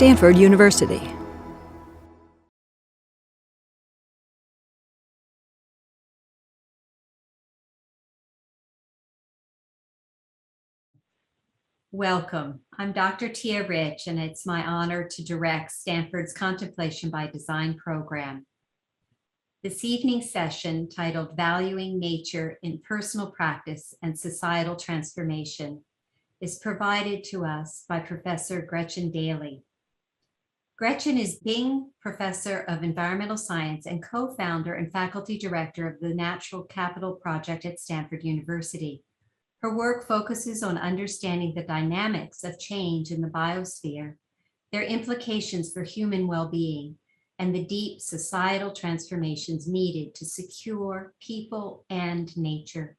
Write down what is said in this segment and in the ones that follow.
Stanford University. Welcome. I'm Dr. Tia Rich, and it's my honor to direct Stanford's Contemplation by Design program. This evening's session, titled Valuing Nature in Personal Practice and Societal Transformation, is provided to us by Professor Gretchen Daily. Gretchen is Bing Professor of Environmental Science and co-founder and faculty director of the Natural Capital Project at Stanford University. Her work focuses on understanding the dynamics of change in the biosphere, their implications for human well-being, and the deep societal transformations needed to secure people and nature.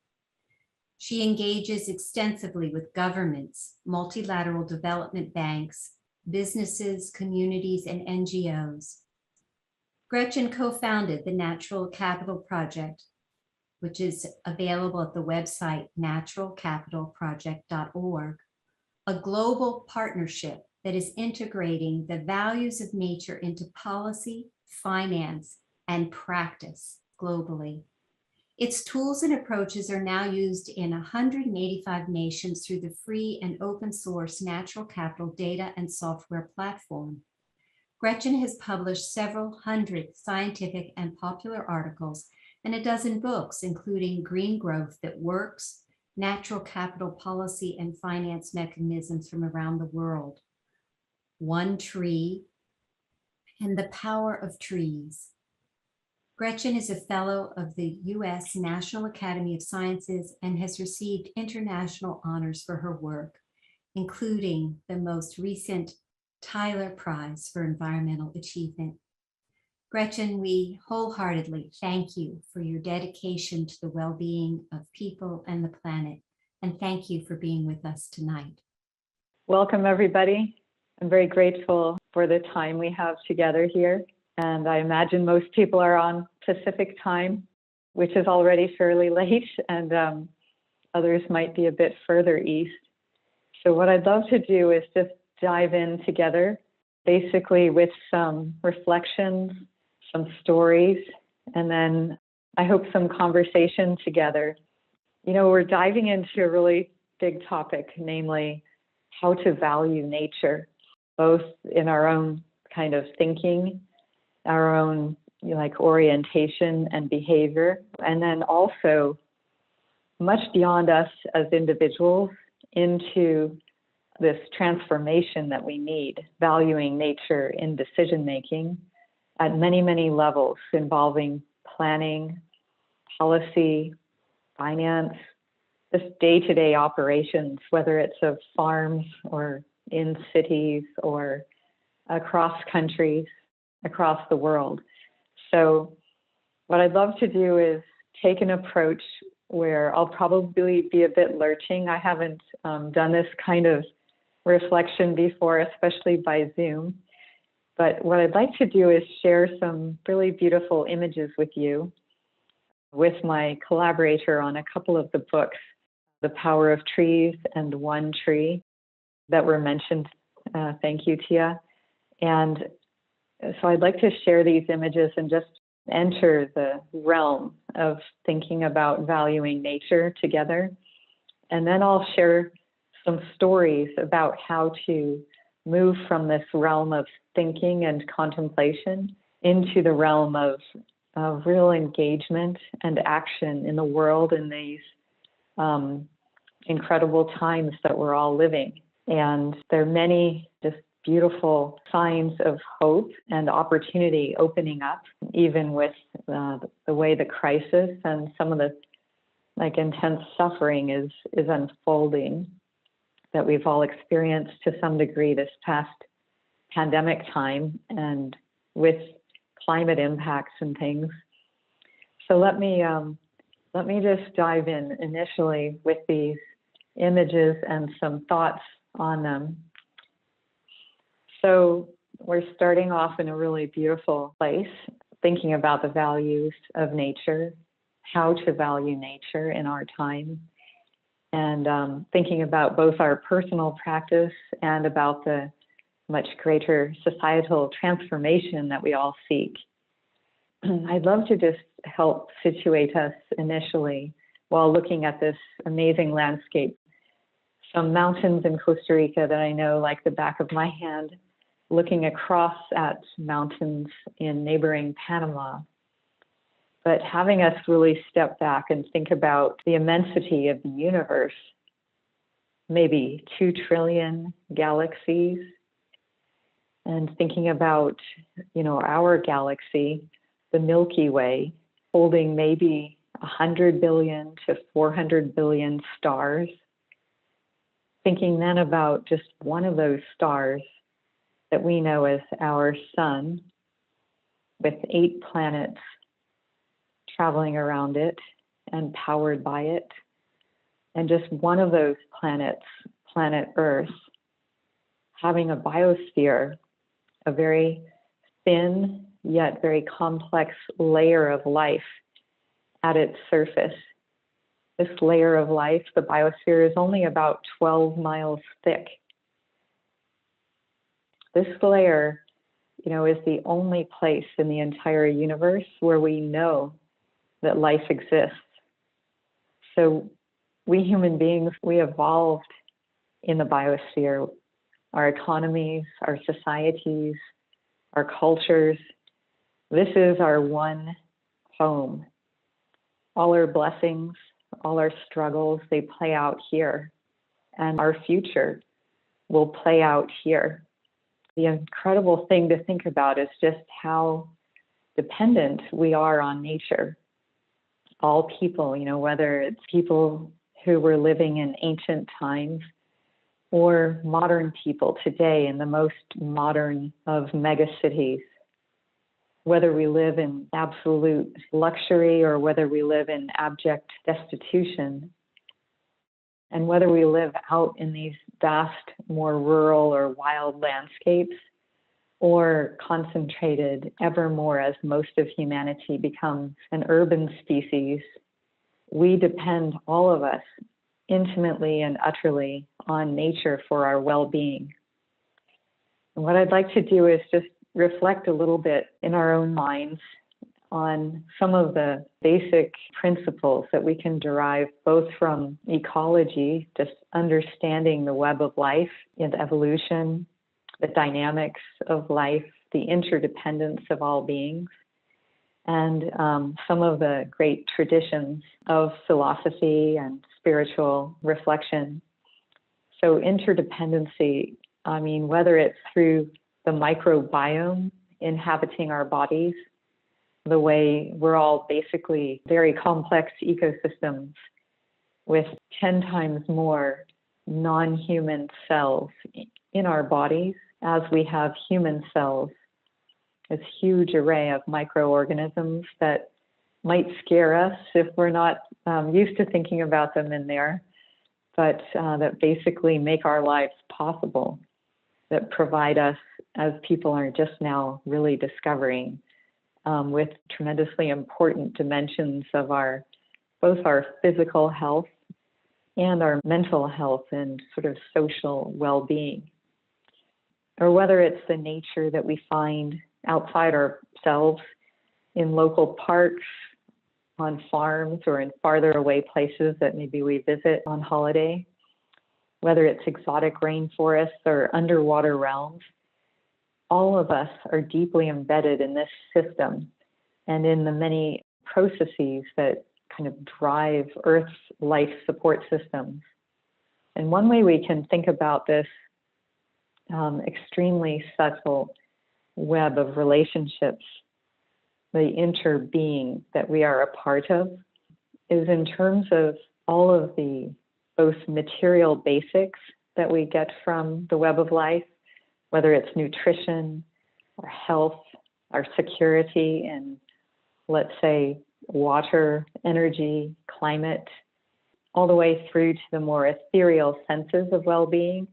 She engages extensively with governments, multilateral development banks, businesses, communities, and NGOs. Gretchen co-founded the Natural Capital Project, which is available at the website naturalcapitalproject.org, a global partnership that is integrating the values of nature into policy, finance, and practice globally. Its tools and approaches are now used in 185 nations through the free and open source Natural Capital data and software platform. Gretchen has published several hundred scientific and popular articles and a dozen books, including Green Growth That Works, Natural Capital Policy and Finance Mechanisms from Around the World, One Tree, and The Power of Trees. Gretchen is a fellow of the U.S. National Academy of Sciences and has received international honors for her work, including the most recent Tyler Prize for Environmental Achievement. Gretchen, we wholeheartedly thank you for your dedication to the well-being of people and the planet, and thank you for being with us tonight. Welcome, everybody. I'm very grateful for the time we have together here, and I imagine most people are on Pacific time, which is already fairly late, and others might be a bit further east. So what I'd love to do is just dive in together, basically with some reflections, some stories, and then I hope some conversation together. You know, we're diving into a really big topic, namely how to value nature, both in our own kind of thinking, our own orientation and behavior, and then also much beyond us as individuals into this transformation that we need, valuing nature in decision making at many, many levels involving planning, policy, finance, just day-to-day operations, whether it's of farms or in cities or across countries, across the world. So what I'd love to do is take an approach where I'll probably be a bit lurching. I haven't done this kind of reflection before, especially by Zoom. But what I'd like to do is share some really beautiful images with you, with my collaborator on a couple of the books, The Power of Trees and One Tree, that were mentioned. Thank you, Tia. And so I'd like to share these images and just enter the realm of thinking about valuing nature together. And then I'll share some stories about how to move from this realm of thinking and contemplation into the realm of real engagement and action in the world in these incredible times that we're all living. And there are many just beautiful signs of hope and opportunity opening up, even with the way the crisis and some of the intense suffering is unfolding that we've all experienced to some degree this past pandemic time and with climate impacts and things. So let me just dive in initially with these images and some thoughts on them. So we're starting off in a really beautiful place, thinking about the values of nature, how to value nature in our time, and thinking about both our personal practice and about the much greater societal transformation that we all seek. I'd love to just help situate us initially while looking at this amazing landscape. Some mountains in Costa Rica that I know like the back of my hand, looking across at mountains in neighboring Panama. But having us really step back and think about the immensity of the universe, maybe 2 trillion galaxies, and thinking about, our galaxy, the Milky Way, holding maybe 100 billion to 400 billion stars. Thinking then about just one of those stars that we know as our sun, with 8 planets traveling around it and powered by it. And just one of those planets, planet Earth, having a biosphere, a very thin yet very complex layer of life at its surface. This layer of life, the biosphere, is only about 12 miles thick. This layer, is the only place in the entire universe where we know that life exists. So we human beings, we evolved in the biosphere. Our economies, our societies, our cultures. This is our one home. All our blessings, all our struggles, they play out here. And our future will play out here. The incredible thing to think about is just how dependent we are on nature. All people, whether it's people who were living in ancient times or modern people today in the most modern of megacities, whether we live in absolute luxury or whether we live in abject destitution, and whether we live out in these vast, more rural or wild landscapes, or concentrated ever more as most of humanity becomes an urban species, we depend, all of us, intimately and utterly on nature for our well-being. And what I'd like to do is just reflect a little bit in our own minds on some of the basic principles that we can derive both from ecology, just understanding the web of life and evolution, the dynamics of life, the interdependence of all beings, and some of the great traditions of philosophy and spiritual reflection. So interdependency, whether it's through the microbiome inhabiting our bodies, the way we're all basically very complex ecosystems with 10 times more non-human cells in our bodies as we have human cells. This huge array of microorganisms that might scare us if we're not used to thinking about them in there, but that basically make our lives possible, that provide us, as people are just now really discovering, with tremendously important dimensions of both our physical health and our mental health and sort of social well-being. Or whether it's the nature that we find outside ourselves in local parks, on farms, or in farther away places that maybe we visit on holiday, whether it's exotic rainforests or underwater realms, all of us are deeply embedded in this system and in the many processes that kind of drive Earth's life support systems. And one way we can think about this extremely subtle web of relationships, the interbeing that we are a part of, is in terms of all of the both material basics that we get from the web of life, whether it's nutrition, our health, our security, and let's say water, energy, climate, all the way through to the more ethereal senses of well-being,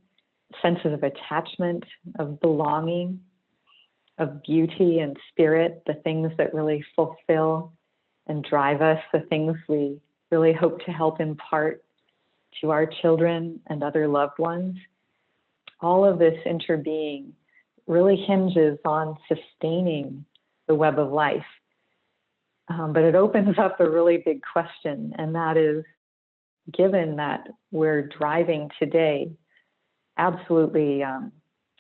senses of attachment, of belonging, of beauty and spirit, the things that really fulfill and drive us, the things we really hope to help impart to our children and other loved ones. All of this interbeing really hinges on sustaining the web of life. But it opens up a really big question, and that is, given that we're driving today absolutely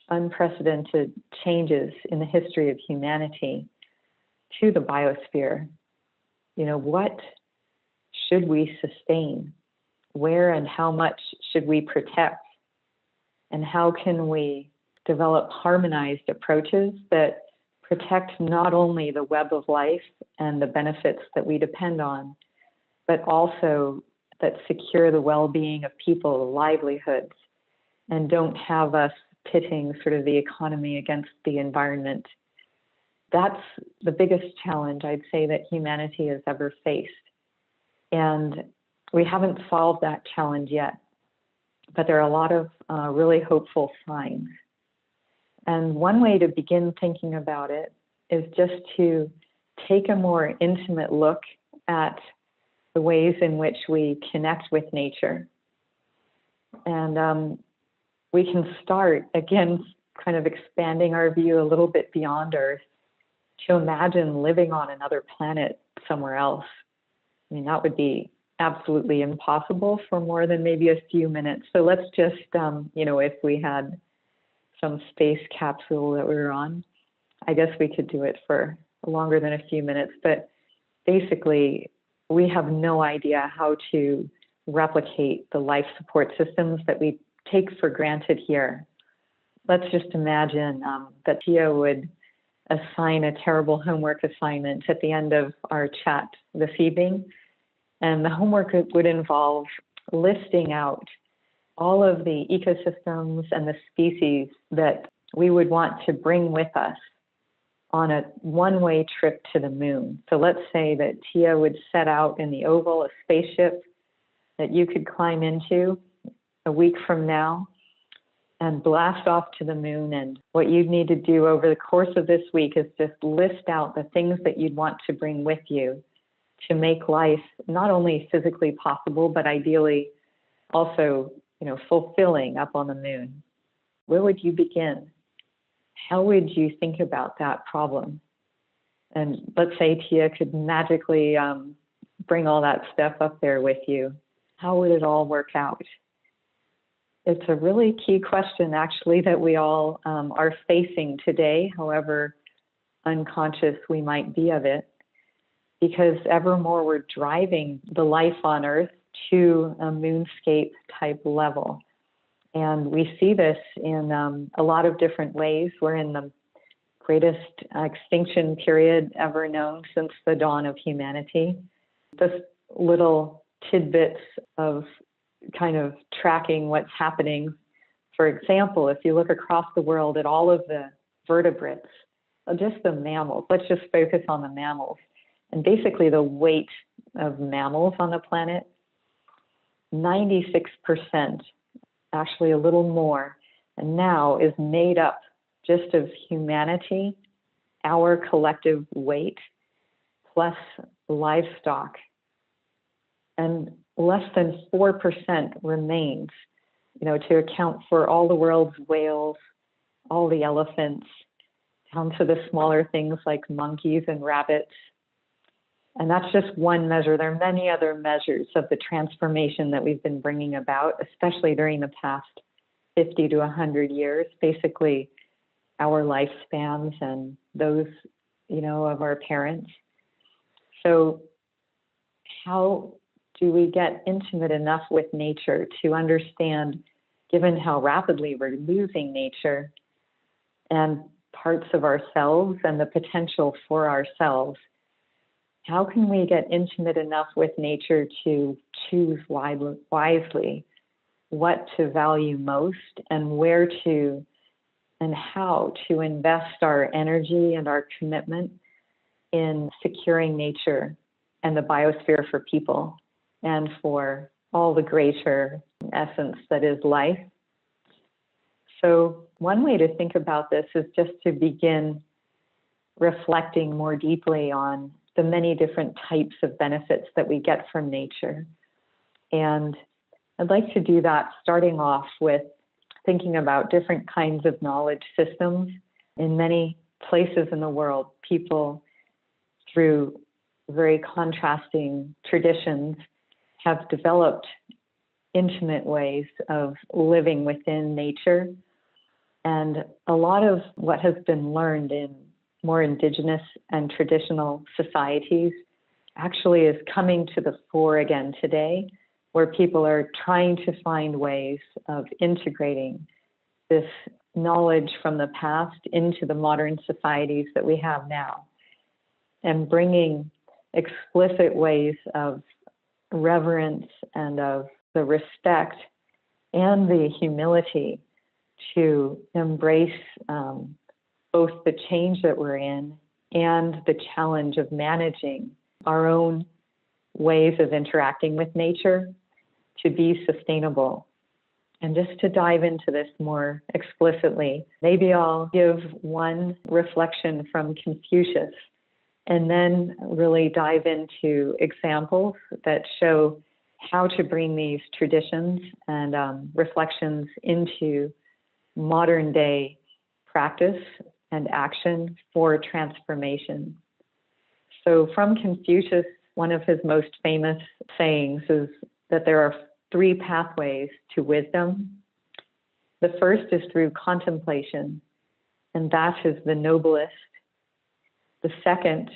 unprecedented changes in the history of humanity to the biosphere, what should we sustain? Where and how much should we protect? And how can we develop harmonized approaches that protect not only the web of life and the benefits that we depend on, but also that secure the well-being of people, livelihoods, and don't have us pitting sort of the economy against the environment. That's the biggest challenge I'd say that humanity has ever faced. And we haven't solved that challenge yet, but there are a lot of really hopeful signs. And one way to begin thinking about it is just to take a more intimate look at the ways in which we connect with nature. And we can start, again, kind of expanding our view a little bit beyond Earth to imagine living on another planet somewhere else. I mean, that would be absolutely impossible for more than maybe a few minutes. So let's just, if we had some space capsule that we were on, I guess we could do it for longer than a few minutes. But basically, we have no idea how to replicate the life support systems that we take for granted here. Let's just imagine that Tia would assign a terrible homework assignment at the end of our chat this evening. And the homework would involve listing out all of the ecosystems and the species that we would want to bring with us on a one-way trip to the moon. So let's say that Tia would set out in the Oval, a spaceship that you could climb into a week from now and blast off to the moon. And what you'd need to do over the course of this week is just list out the things that you'd want to bring with you to make life not only physically possible, but ideally also, fulfilling up on the moon. Where would you begin? How would you think about that problem? And let's say Tia could magically bring all that stuff up there with you. How would it all work out? It's a really key question, actually, that we all are facing today, however unconscious we might be of it, because ever more we're driving the life on Earth to a moonscape type level. And we see this in a lot of different ways. We're in the greatest extinction period ever known since the dawn of humanity. Just little tidbits of kind of tracking what's happening. For example, if you look across the world at all of the vertebrates, just the mammals, let's just focus on the mammals. And basically the weight of mammals on the planet, 96%, actually a little more, and now is made up just of humanity, our collective weight, plus livestock. And less than 4% remains, to account for all the world's whales, all the elephants, down to the smaller things like monkeys and rabbits. And that's just one measure. There are many other measures of the transformation that we've been bringing about, especially during the past 50 to 100 years, basically our lifespans and those, of our parents. So how do we get intimate enough with nature to understand, given how rapidly we're losing nature and parts of ourselves and the potential for ourselves, how can we get intimate enough with nature to choose wisely what to value most and where to and how to invest our energy and our commitment in securing nature and the biosphere for people and for all the greater essence that is life? So one way to think about this is just to begin reflecting more deeply on the many different types of benefits that we get from nature. And I'd like to do that starting off with thinking about different kinds of knowledge systems in many places in the world, people, through very contrasting traditions, have developed intimate ways of living within nature. And a lot of what has been learned in more indigenous and traditional societies actually is coming to the fore again today, where people are trying to find ways of integrating this knowledge from the past into the modern societies that we have now, and bringing explicit ways of reverence and of the respect and the humility to embrace both the change that we're in and the challenge of managing our own ways of interacting with nature to be sustainable. And just to dive into this more explicitly, maybe I'll give one reflection from Confucius and then really dive into examples that show how to bring these traditions and reflections into modern day practice and action for transformation. So from Confucius, one of his most famous sayings is that there are 3 pathways to wisdom. The first is through contemplation, and that is the noblest. The second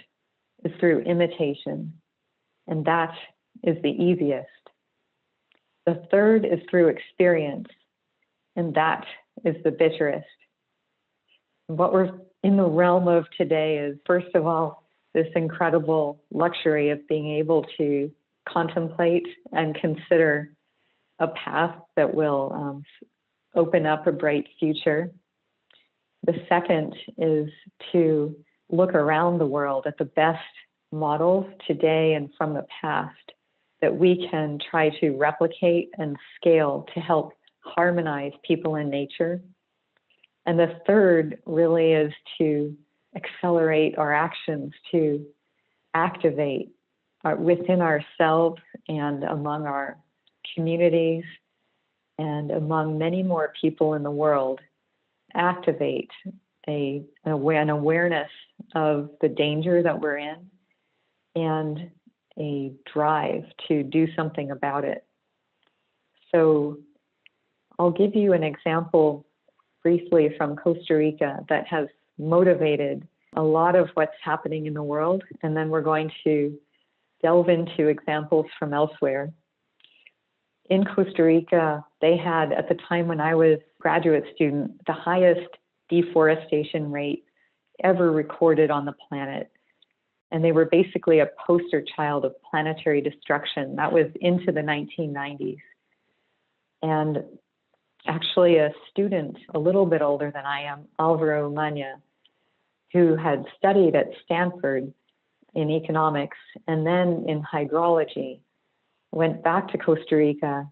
is through imitation, and that is the easiest. The third is through experience, and that is the bitterest. What we're in the realm of today is, first of all, this incredible luxury of being able to contemplate and consider a path that will open up a bright future. The second is to look around the world at the best models today and from the past that we can try to replicate and scale to help harmonize people and nature. And the third really is to accelerate our actions, to activate within ourselves and among our communities and among many more people in the world, activate an awareness of the danger that we're in and a drive to do something about it. So I'll give you an example briefly from Costa Rica that has motivated a lot of what's happening in the world, and then we're going to delve into examples from elsewhere. In Costa Rica, they had, at the time when I was a graduate student, the highest deforestation rate ever recorded on the planet. And they were basically a poster child of planetary destruction. That was into the 1990s. And actually a student a little bit older than I am, Alvaro Manya, who had studied at Stanford in economics and then in hydrology, went back to Costa Rica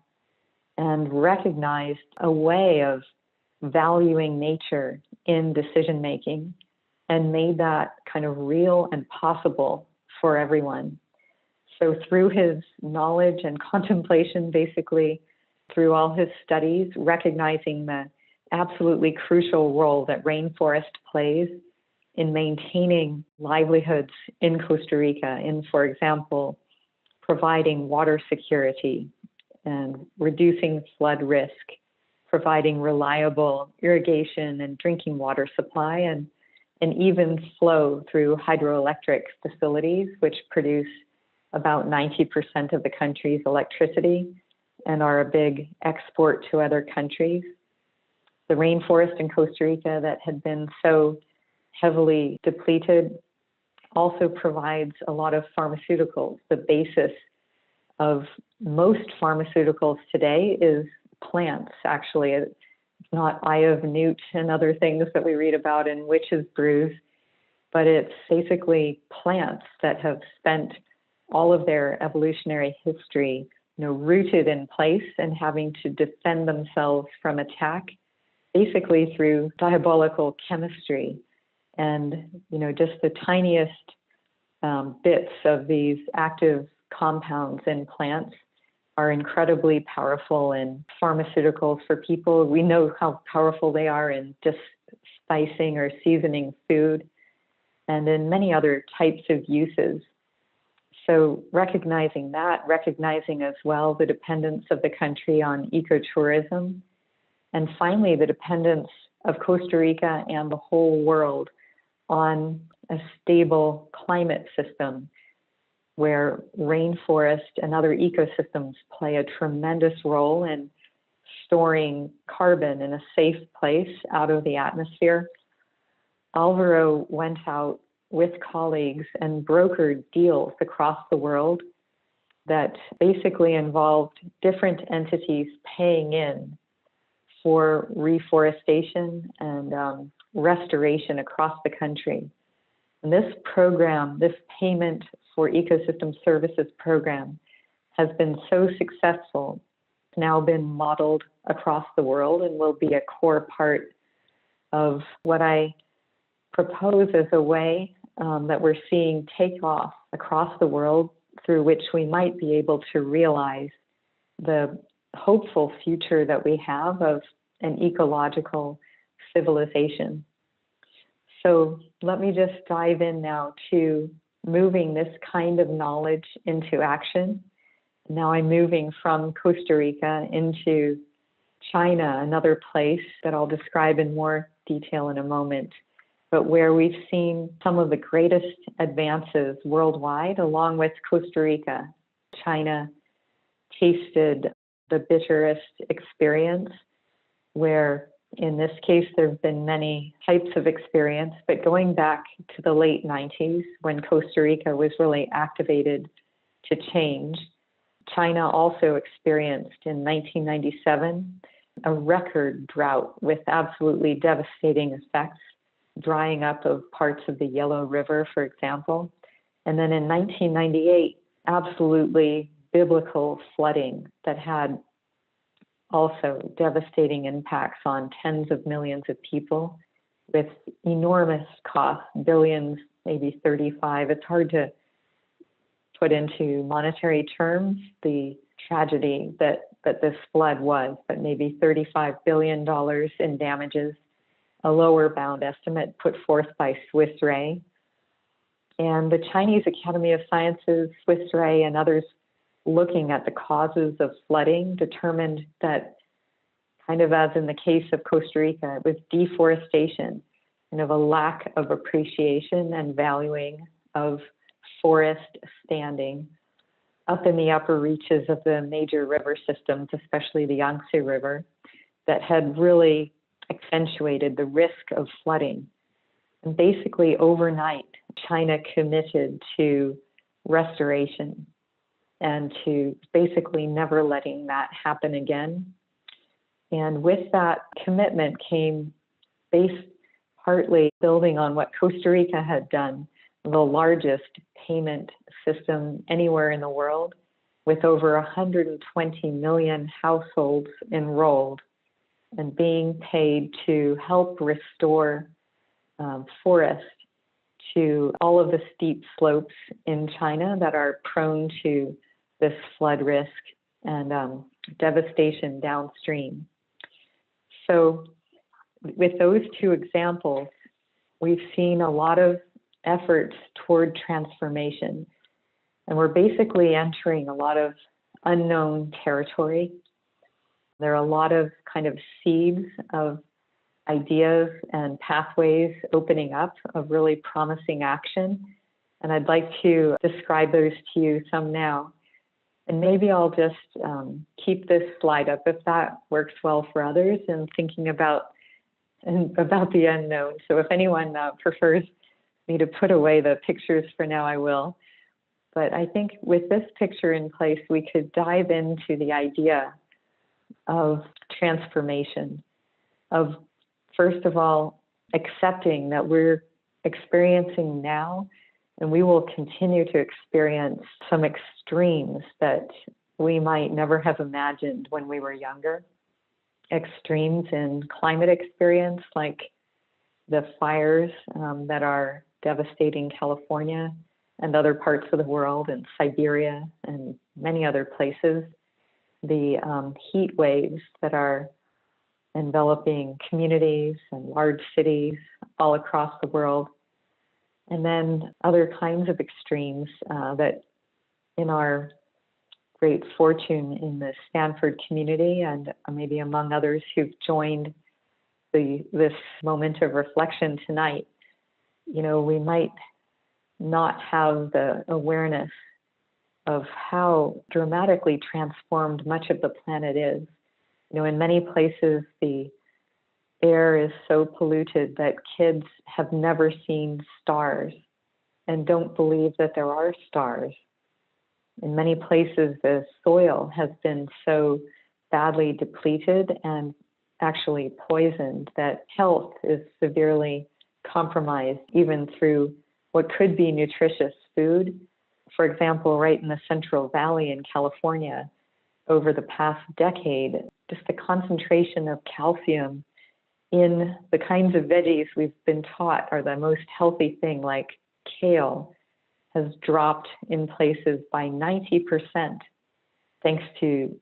and recognized a way of valuing nature in decision making and made that kind of real and possible for everyone. So through his knowledge and contemplation, basically through all his studies, recognizing the absolutely crucial role that rainforest plays in maintaining livelihoods in Costa Rica, in, for example, providing water security and reducing flood risk, providing reliable irrigation and drinking water supply, and even flow through hydroelectric facilities, which produce about 90% of the country's electricity and are a big export to other countries. The rainforest in Costa Rica that had been so heavily depleted also provides a lot of pharmaceuticals. The basis of most pharmaceuticals today is plants, actually. It's not eye of newt and other things that we read about in witches' brews, but it's basically plants that have spent all of their evolutionary history, rooted in place and having to defend themselves from attack, basically through diabolical chemistry. And, just the tiniest bits of these active compounds in plants are incredibly powerful in pharmaceuticals for people. We know how powerful they are in just spicing or seasoning food, and in many other types of uses. So recognizing that, recognizing as well the dependence of the country on ecotourism, and finally the dependence of Costa Rica and the whole world on a stable climate system where rainforest and other ecosystems play a tremendous role in storing carbon in a safe place out of the atmosphere. Alvaro went out with colleagues and brokered deals across the world that basically involved different entities paying in for reforestation and restoration across the country. And this program, this payment for ecosystem services program, has been so successful, it's now been modeled across the world and will be a core part of what I propose as a way that we're seeing take off across the world, through which we might be able to realize the hopeful future that we have of an ecological civilization. So let me just dive in now to moving this kind of knowledge into action. Now I'm moving from Costa Rica into China, another place that I'll describe in more detail in a moment, but where we've seen some of the greatest advances worldwide, along with Costa Rica. China tasted the bitterest experience, where in this case, there have been many types of experience, but going back to the late 90s, when Costa Rica was really activated to change, China also experienced in 1997 a record drought with absolutely devastating effects, drying up of parts of the Yellow River, for example. And then in 1998, absolutely biblical flooding that had also devastating impacts on tens of millions of people with enormous costs, billions, maybe 35. It's hard to put into monetary terms the tragedy that this flood was, but maybe $35 billion in damages, a lower bound estimate put forth by Swiss Re. And the Chinese Academy of Sciences, Swiss Re, and others looking at the causes of flooding determined that, kind of as in the case of Costa Rica, it was deforestation, kind of a lack of appreciation and valuing of forest standing up in the upper reaches of the major river systems, especially the Yangtze River, that had really accentuated the risk of flooding. And basically overnight, China committed to restoration and to basically never letting that happen again. And with that commitment came, based partly building on what Costa Rica had done, the largest payment system anywhere in the world, with over 120 million households enrolled and being paid to help restore forest to all of the steep slopes in China that are prone to this flood risk and devastation downstream. So with those two examples, we've seen a lot of efforts toward transformation, and we're basically entering a lot of unknown territory. There are a lot of kind of seeds of ideas and pathways opening up of really promising action. And I'd like to describe those to you some now. And maybe I'll just keep this slide up if that works well for others in thinking about the unknown. So if anyone prefers me to put away the pictures for now, I will. But I think with this picture in place, we could dive into the idea of transformation, of first of all, accepting that we're experiencing now, and we will continue to experience some extremes that we might never have imagined when we were younger. Extremes in climate experience, like the fires that are devastating California and other parts of the world, and Siberia and many other places. The heat waves that are enveloping communities and large cities all across the world. And then other kinds of extremes that in our great fortune in the Stanford community and maybe among others who've joined this moment of reflection tonight, we might not have the awareness of how dramatically transformed much of the planet is. In many places, the air is so polluted that kids have never seen stars and don't believe that there are stars. In many places, the soil has been so badly depleted and actually poisoned that health is severely compromised, even through what could be nutritious food. For example, right in the Central Valley in California, over the past decade, just the concentration of calcium in the kinds of veggies we've been taught are the most healthy thing, like kale, has dropped in places by 90% thanks to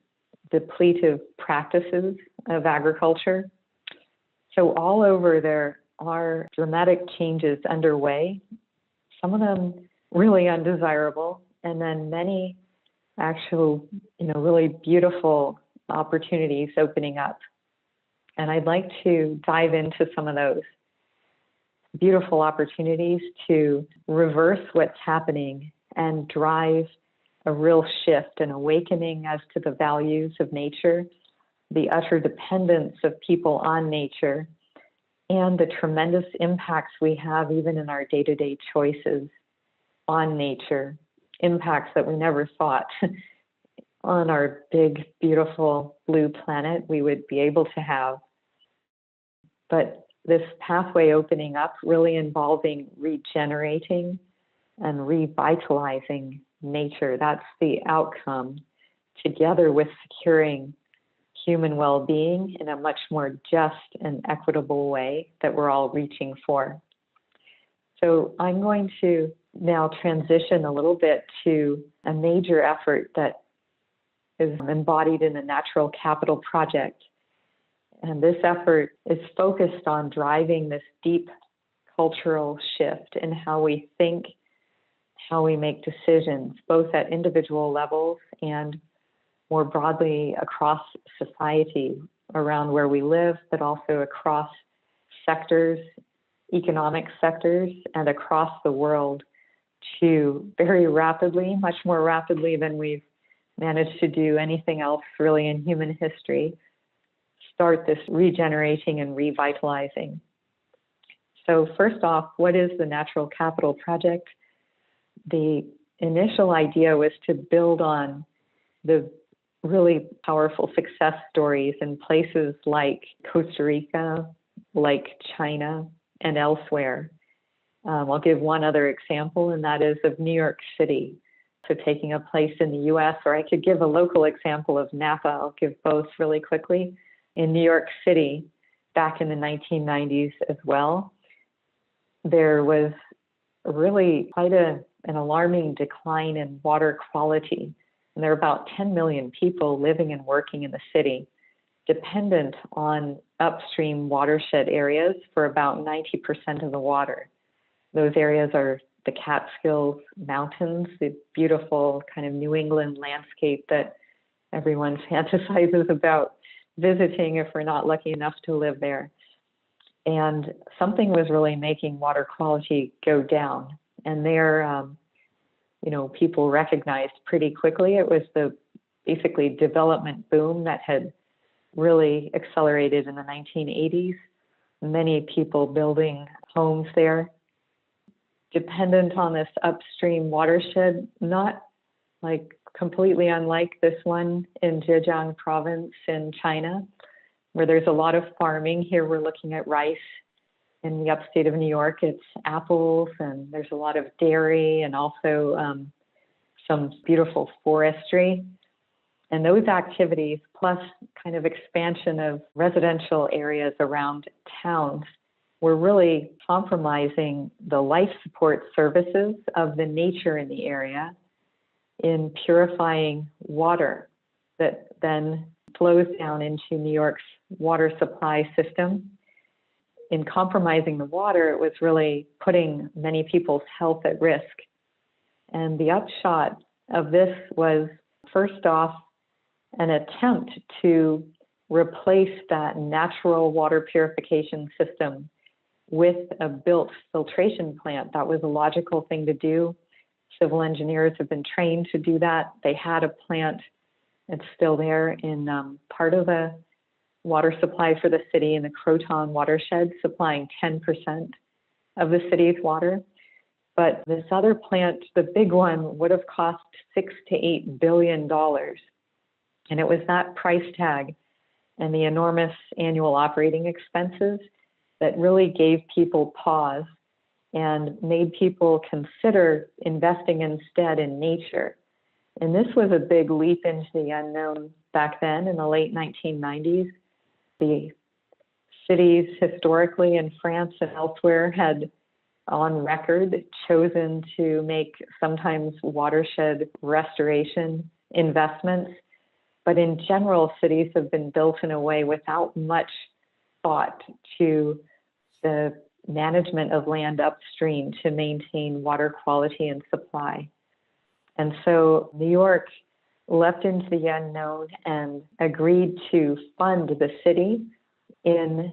depletive practices of agriculture. So all over there are dramatic changes underway, some of them really undesirable, and then many actual, really beautiful opportunities opening up. And I'd like to dive into some of those beautiful opportunities to reverse what's happening and drive a real shift, an awakening as to the values of nature, the utter dependence of people on nature, and the tremendous impacts we have even in our day-to-day choices on nature, impacts that we never thought on our big, beautiful blue planet we would be able to have. But this pathway opening up, really involving regenerating and revitalizing nature, that's the outcome, together with securing human well-being in a much more just and equitable way that we're all reaching for. So I'm going to now transition a little bit to a major effort that is embodied in the Natural Capital Project. And this effort is focused on driving this deep cultural shift in how we think, how we make decisions, both at individual levels and more broadly across society around where we live, but also across sectors, economic sectors, and across the world to very rapidly, much more rapidly than we've managed to do anything else really in human history, start this regenerating and revitalizing. So first off, what is the Natural Capital Project? The initial idea was to build on the really powerful success stories in places like Costa Rica, like China, and elsewhere. I'll give one other example, and that is of New York City. So taking a place in the US, or I could give a local example of Napa. I'll give both really quickly. In New York City, back in the 1990s as well, there was really quite an alarming decline in water quality. And there are about 10 million people living and working in the city, dependent on upstream watershed areas for about 90% of the water. Those areas are the Catskills Mountains, the beautiful kind of New England landscape that everyone fantasizes about visiting if we're not lucky enough to live there. And something was really making water quality go down. And there, people recognized pretty quickly it was the basically development boom that had really accelerated in the 1980s. Many people building homes there, dependent on this upstream watershed, not like completely unlike this one in Zhejiang province in China, where there's a lot of farming. Here we're looking at rice. In the upstate of New York, it's apples, and there's a lot of dairy and also some beautiful forestry. And those activities, plus kind of expansion of residential areas around towns, were really compromising the life support services of the nature in the area in purifying water that then flows down into New York's water supply system. In compromising the water, it was really putting many people's health at risk. And the upshot of this was, first off, an attempt to replace that natural water purification system with a built filtration plant. That was a logical thing to do. Civil engineers have been trained to do that. They had a plant, it's still there in part of the water supply for the city in the Croton watershed, supplying 10% of the city's water. But this other plant, the big one, would have cost $6 to $8 billion. And it was that price tag and the enormous annual operating expenses that really gave people pause and made people consider investing instead in nature. And this was a big leap into the unknown back then in the late 1990s. The cities historically in France and elsewhere had on record chosen to make sometimes watershed restoration investments. But in general, cities have been built in a way without much thought to the management of land upstream to maintain water quality and supply. And so New York leapt into the unknown and agreed to fund the city in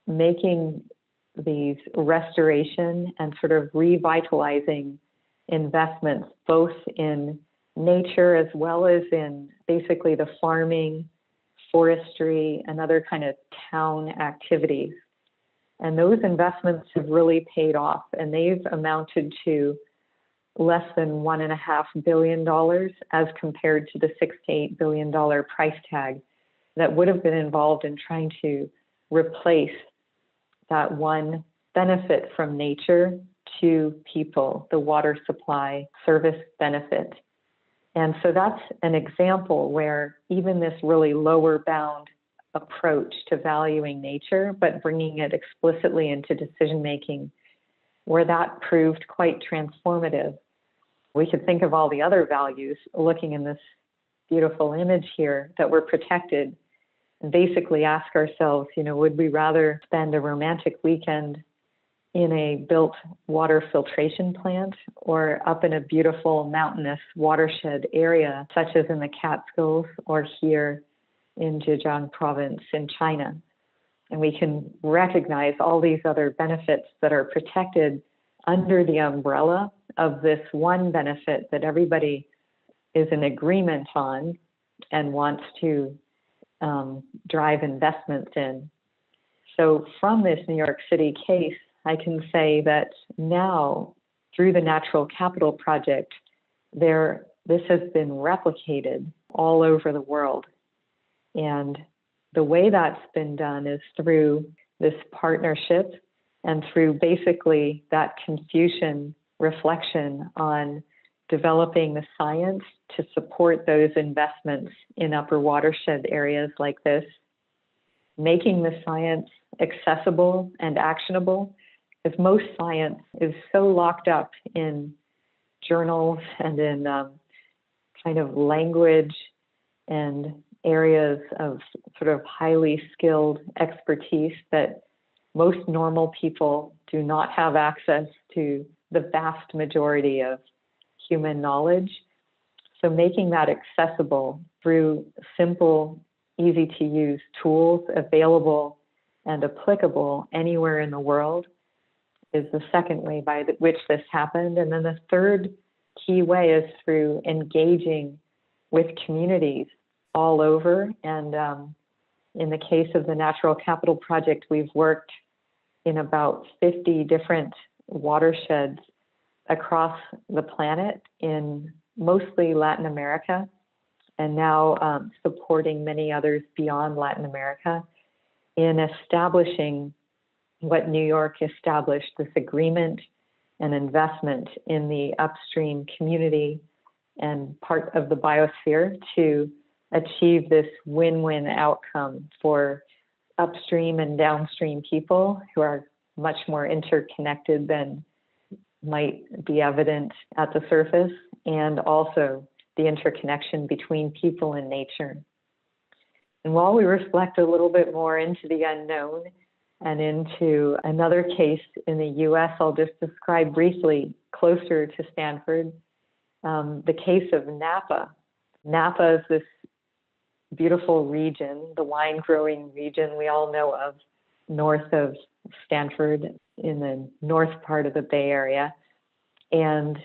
making these restoration and sort of revitalizing investments, both in nature as well as in basically the farming, forestry, and other kind of town activities. And those investments have really paid off, and they've amounted to less than $1.5 billion as compared to the $6 to $8 billion price tag that would have been involved in trying to replace that one benefit from nature to people, the water supply service benefit. And so that's an example where even this really lower bound approach to valuing nature, but bringing it explicitly into decision-making, where that proved quite transformative. We could think of all the other values looking in this beautiful image here that were protected and basically ask ourselves, would we rather spend a romantic weekend in a built water filtration plant or up in a beautiful mountainous watershed area, such as in the Catskills or here in Zhejiang province in China? And we can recognize all these other benefits that are protected under the umbrella of this one benefit that everybody is in agreement on and wants to drive investments in. So from this New York City case, I can say that now, through the Natural Capital Project, this has been replicated all over the world. And the way that's been done is through this partnership and through basically that Confucian reflection on developing the science to support those investments in upper watershed areas like this, making the science accessible and actionable, because most science is so locked up in journals and in kind of language and areas of sort of highly skilled expertise that most normal people do not have access to the vast majority of human knowledge. So making that accessible through simple, easy to use tools available and applicable anywhere in the world is the second way by which this happened. And then the third key way is through engaging with communities all over. And in the case of the Natural Capital Project, we've worked in about 50 different watersheds across the planet in mostly Latin America, and now supporting many others beyond Latin America in establishing what New York established, this agreement and investment in the upstream community and part of the biosphere to achieve this win-win outcome for upstream and downstream people who are much more interconnected than might be evident at the surface, and also the interconnection between people and nature. And while we reflect a little bit more into the unknown and into another case in the US, I'll just describe briefly closer to Stanford, the case of Napa. Napa is this beautiful region, the wine growing region we all know of, north of Stanford in the north part of the Bay Area. And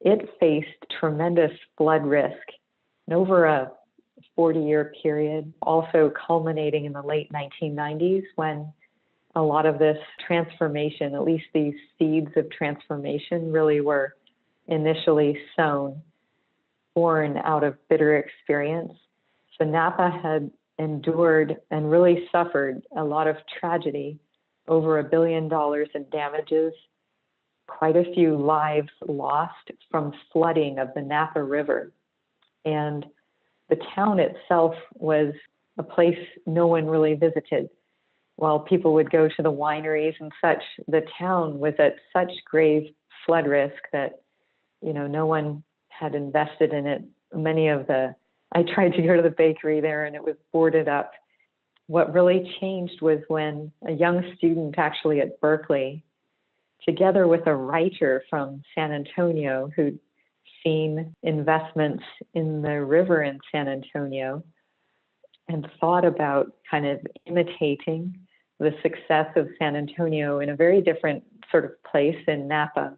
it faced tremendous flood risk over a 40-year period, also culminating in the late 1990s when a lot of this transformation, at least these seeds of transformation, really were initially sown, born out of bitter experience. So Napa had endured and really suffered a lot of tragedy, over $1 billion in damages, quite a few lives lost from flooding of the Napa River. And the town itself was a place no one really visited. While people would go to the wineries and such, the town was at such grave flood risk that, no one had invested in it. I tried to go to the bakery there and it was boarded up. What really changed was when a young student actually at Berkeley, together with a writer from San Antonio who'd seen investments in the river in San Antonio and thought about kind of imitating the success of San Antonio in a very different sort of place in Napa.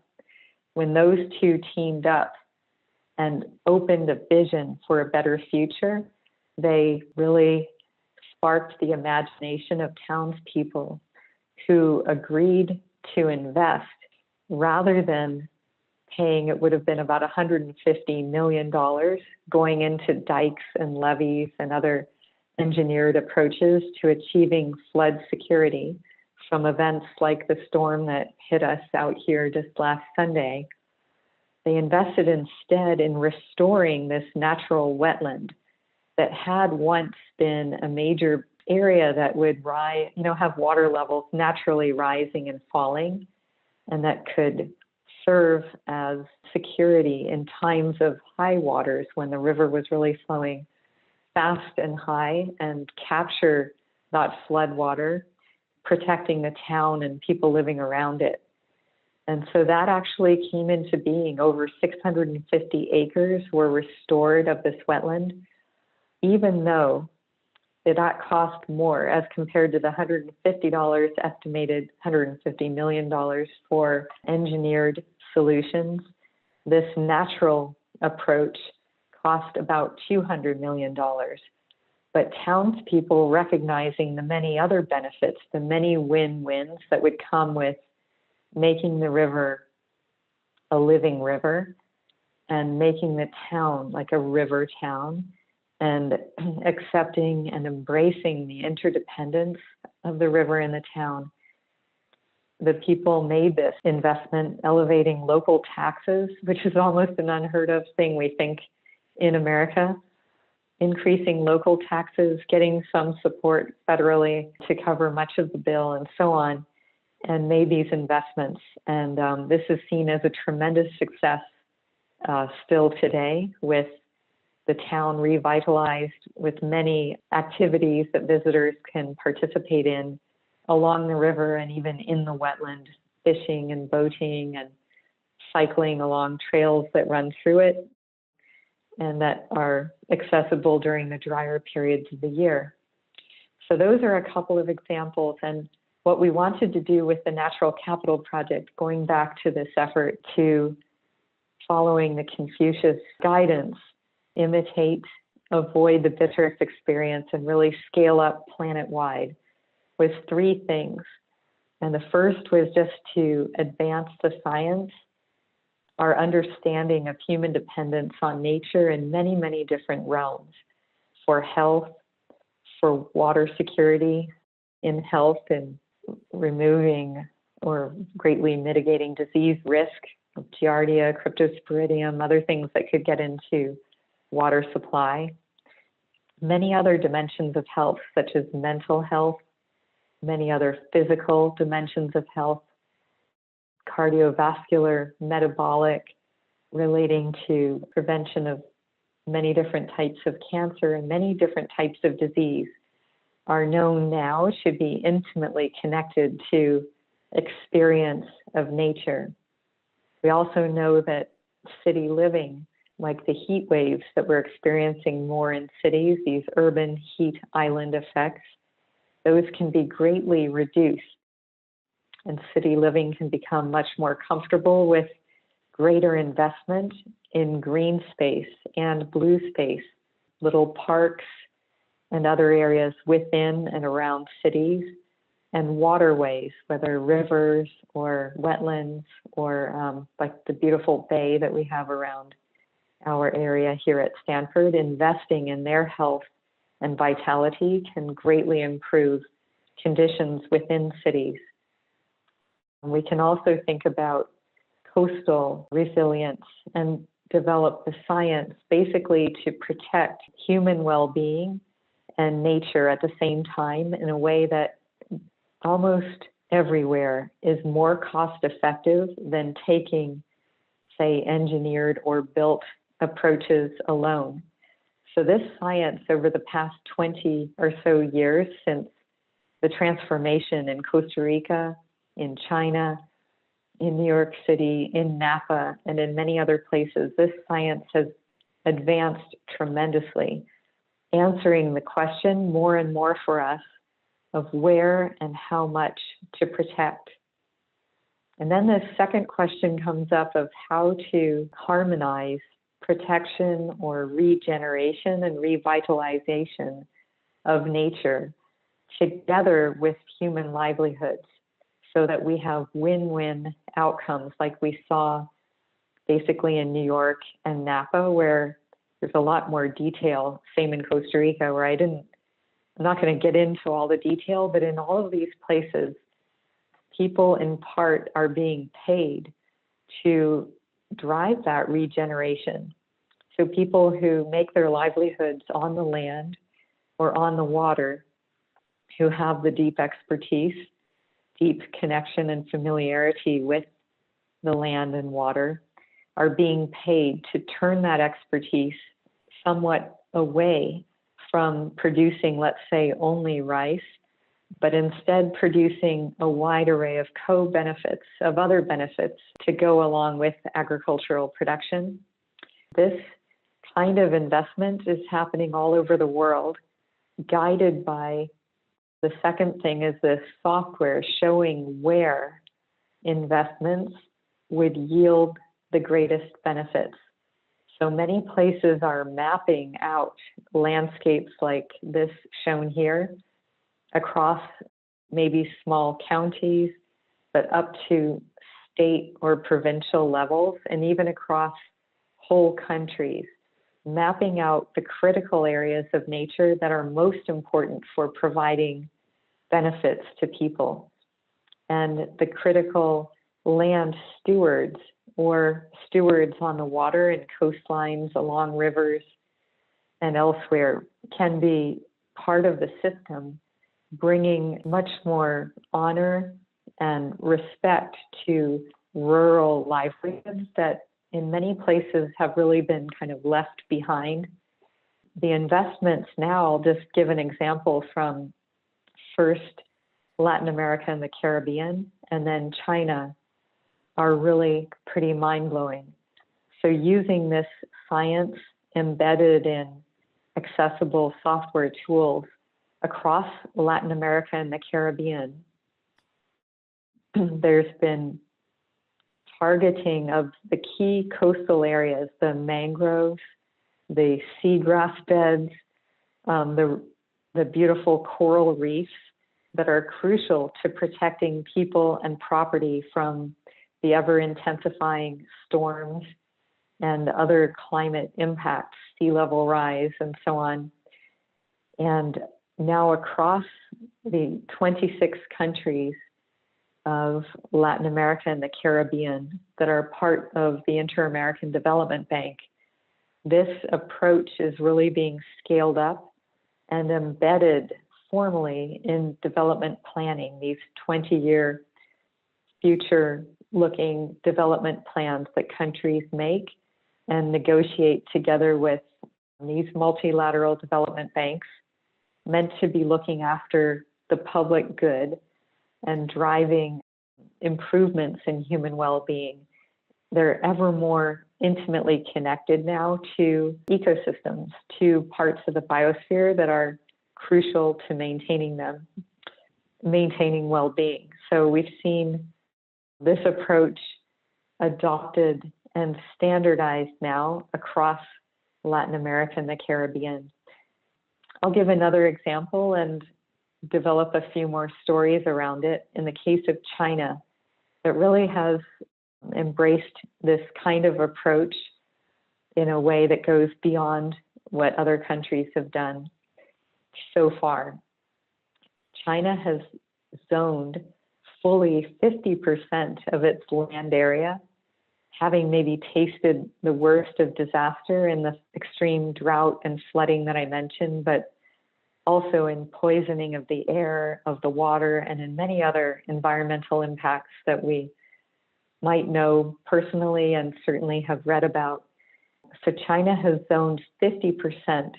When those two teamed up and opened a vision for a better future, they really sparked the imagination of townspeople who agreed to invest rather than paying, it would have been about $150 million going into dikes and levees and other engineered approaches to achieving flood security from events like the storm that hit us out here just last Sunday. They invested instead in restoring this natural wetland that had once been a major area that would have water levels naturally rising and falling, and that could serve as security in times of high waters when the river was really flowing fast and high, and capture that flood water, protecting the town and people living around it. And so that actually came into being. Over 650 acres were restored of this wetland, even though that cost more as compared to the $150 estimated $150 million for engineered solutions. This natural approach cost about $200 million. But townspeople, recognizing the many other benefits, the many win-wins that would come with making the river a living river and making the town like a river town, and accepting and embracing the interdependence of the river and the town, the people made this investment, elevating local taxes, which is almost an unheard of thing, we think, in America, increasing local taxes, getting some support federally to cover much of the bill, and so on, and made these investments. And this is seen as a tremendous success still today, with the town revitalized, with many activities that visitors can participate in along the river and even in the wetland, fishing and boating and cycling along trails that run through it and that are accessible during the drier periods of the year. So those are a couple of examples. And what we wanted to do with the Natural Capital Project, going back to this effort to, following the Confucius guidance, imitate, avoid the bitterest experience, and really scale up planet-wide, was three things. And the first was just to advance the science, our understanding of human dependence on nature in many, many different realms, for health, for water security, in health and removing or greatly mitigating disease risk, giardia, cryptosporidium, other things that could get into water supply. Many other dimensions of health, such as mental health, many other physical dimensions of health, cardiovascular, metabolic, relating to prevention of many different types of cancer and many different types of disease are known now to be intimately connected to experience of nature. We also know that city living, like the heat waves that we're experiencing more in cities, these urban heat island effects, those can be greatly reduced. And city living can become much more comfortable with greater investment in green space and blue space, little parks and other areas within and around cities, and waterways, whether rivers or wetlands or like the beautiful bay that we have around our area here at Stanford. Investing in their health and vitality can greatly improve conditions within cities. We can also think about coastal resilience and develop the science basically to protect human well-being and nature at the same time in a way that almost everywhere is more cost-effective than taking, say, engineered or built approaches alone. So this science over the past 20 or so years since the transformation in Costa Rica, in China, in New York City, in Napa, and in many other places, this science has advanced tremendously, answering the question more and more for us of where and how much to protect. And then the second question comes up of how to harmonize protection or regeneration and revitalization of nature together with human livelihoods so that we have win-win outcomes like we saw basically in New York and Napa, where there's a lot more detail, same in Costa Rica, where I'm not going to get into all the detail, but in all of these places, people in part are being paid to drive that regeneration. So people who make their livelihoods on the land or on the water, who have the deep expertise, deep connection and familiarity with the land and water, are being paid to turn that expertise somewhat away from producing, let's say, only rice, but instead producing a wide array of co-benefits, of other benefits to go along with agricultural production. This kind of investment is happening all over the world, guided by the second thing is this software showing where investments would yield the greatest benefits. So many places are mapping out landscapes like this shown here across maybe small counties, but up to state or provincial levels, and even across whole countries, mapping out the critical areas of nature that are most important for providing benefits to people, and the critical land stewards or stewards on the water and coastlines along rivers and elsewhere can be part of the system, bringing much more honor and respect to rural livelihoods that in many places have really been kind of left behind. The investments now, I'll just give an example from first Latin America and the Caribbean, and then China, are really pretty mind-blowing. So using this science embedded in accessible software tools across Latin America and the Caribbean, there's been targeting of the key coastal areas, the mangroves, the seagrass beds, the beautiful coral reefs that are crucial to protecting people and property from the ever-intensifying storms and other climate impacts, sea level rise, and so on. And now across the 26 countries of Latin America and the Caribbean that are part of the Inter-American Development Bank, this approach is really being scaled up and embedded formally in development planning, these 20-year future-looking development plans that countries make and negotiate together with these multilateral development banks meant to be looking after the public good and driving improvements in human well-being. They're ever more intimately connected now to ecosystems, to parts of the biosphere that are crucial to maintaining them, maintaining well-being. So we've seen this approach adopted and standardized now across Latin America and the Caribbean. I'll give another example and develop a few more stories around it. In the case of China, it really has embraced this kind of approach in a way that goes beyond what other countries have done so far. China has zoned fully 50% of its land area, having maybe tasted the worst of disaster in the extreme drought and flooding that I mentioned, but also in poisoning of the air, of the water, and in many other environmental impacts that we might know personally and certainly have read about. So China has zoned 50%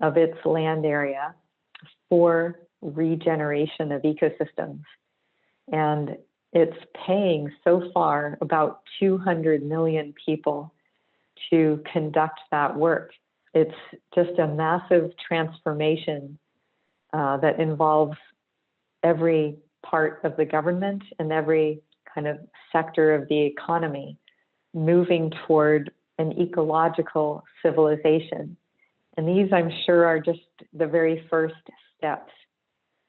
of its land area for regeneration of ecosystems. And it's paying so far about 200 million people to conduct that work. It's just a massive transformation that involves every part of the government and every kind of sector of the economy moving toward an ecological civilization. And these, I'm sure, are just the very first steps.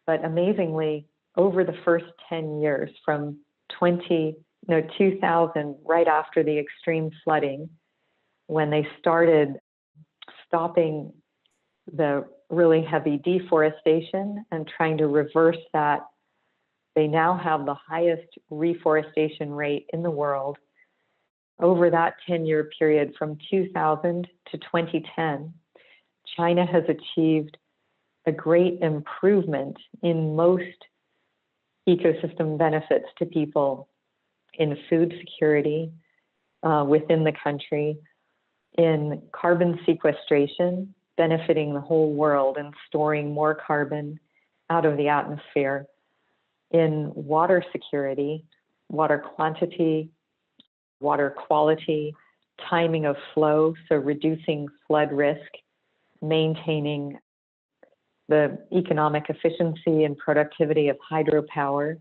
But amazingly, over the first 10 years, from 2000, right after the extreme flooding, when they started stopping the really heavy deforestation and trying to reverse that, they now have the highest reforestation rate in the world. Over that 10-year period from 2000 to 2010, China has achieved a great improvement in most ecosystem benefits to people, in food security within the country, in carbon sequestration, benefiting the whole world and storing more carbon out of the atmosphere, in water security, water quantity, water quality, timing of flow, so reducing flood risk, maintaining the economic efficiency and productivity of hydropower,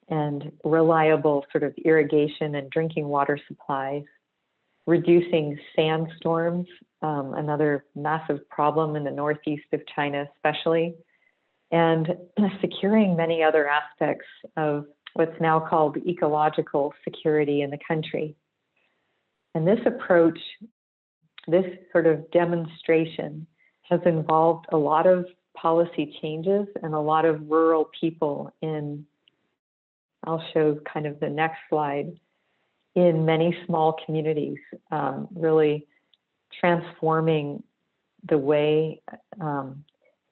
and reliable sort of irrigation and drinking water supplies, reducing sandstorms, another massive problem in the northeast of China especially, and securing many other aspects of what's now called ecological security in the country. And this approach, this sort of demonstration, has involved a lot of policy changes and a lot of rural people in, I'll show kind of the next slide, in many small communities, really transforming the way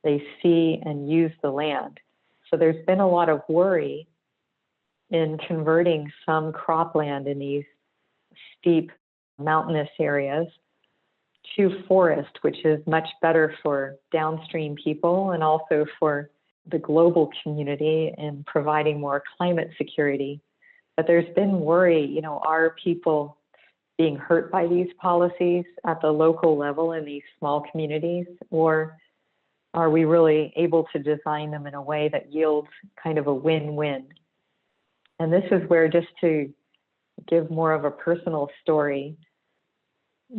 they see and use the land. So there's been a lot of worry in converting some cropland in these steep mountainous areas to forest, which is much better for downstream people and also for the global community in providing more climate security. But there's been worry, are people being hurt by these policies at the local level in these small communities, or are we really able to design them in a way that yields kind of a win-win? And this is where, just to give more of a personal story,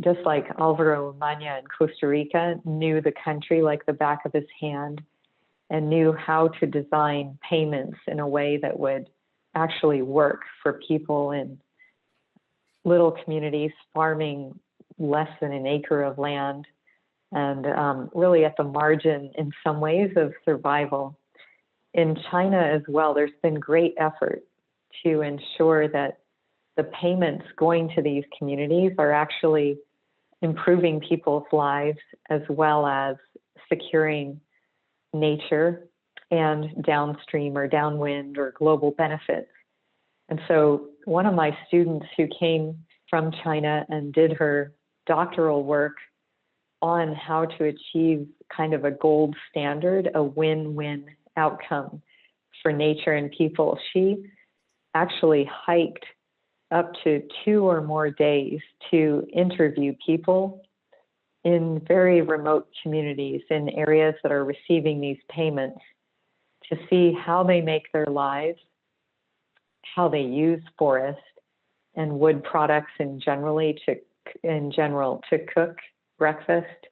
just like Alvaro Manya in Costa Rica knew the country like the back of his hand and knew how to design payments in a way that would actually work for people in little communities farming less than an acre of land and really at the margin in some ways of survival. In China as well, there's been great effort to ensure that the payments going to these communities are actually improving people's lives as well as securing nature and downstream or downwind or global benefits. And so one of my students who came from China and did her doctoral work on how to achieve kind of a gold standard, a win-win outcome for nature and people. She actually hiked up to 2 or more days to interview people in very remote communities, in areas that are receiving these payments, to see how they make their lives, how they use forest and wood products in general to cook breakfast,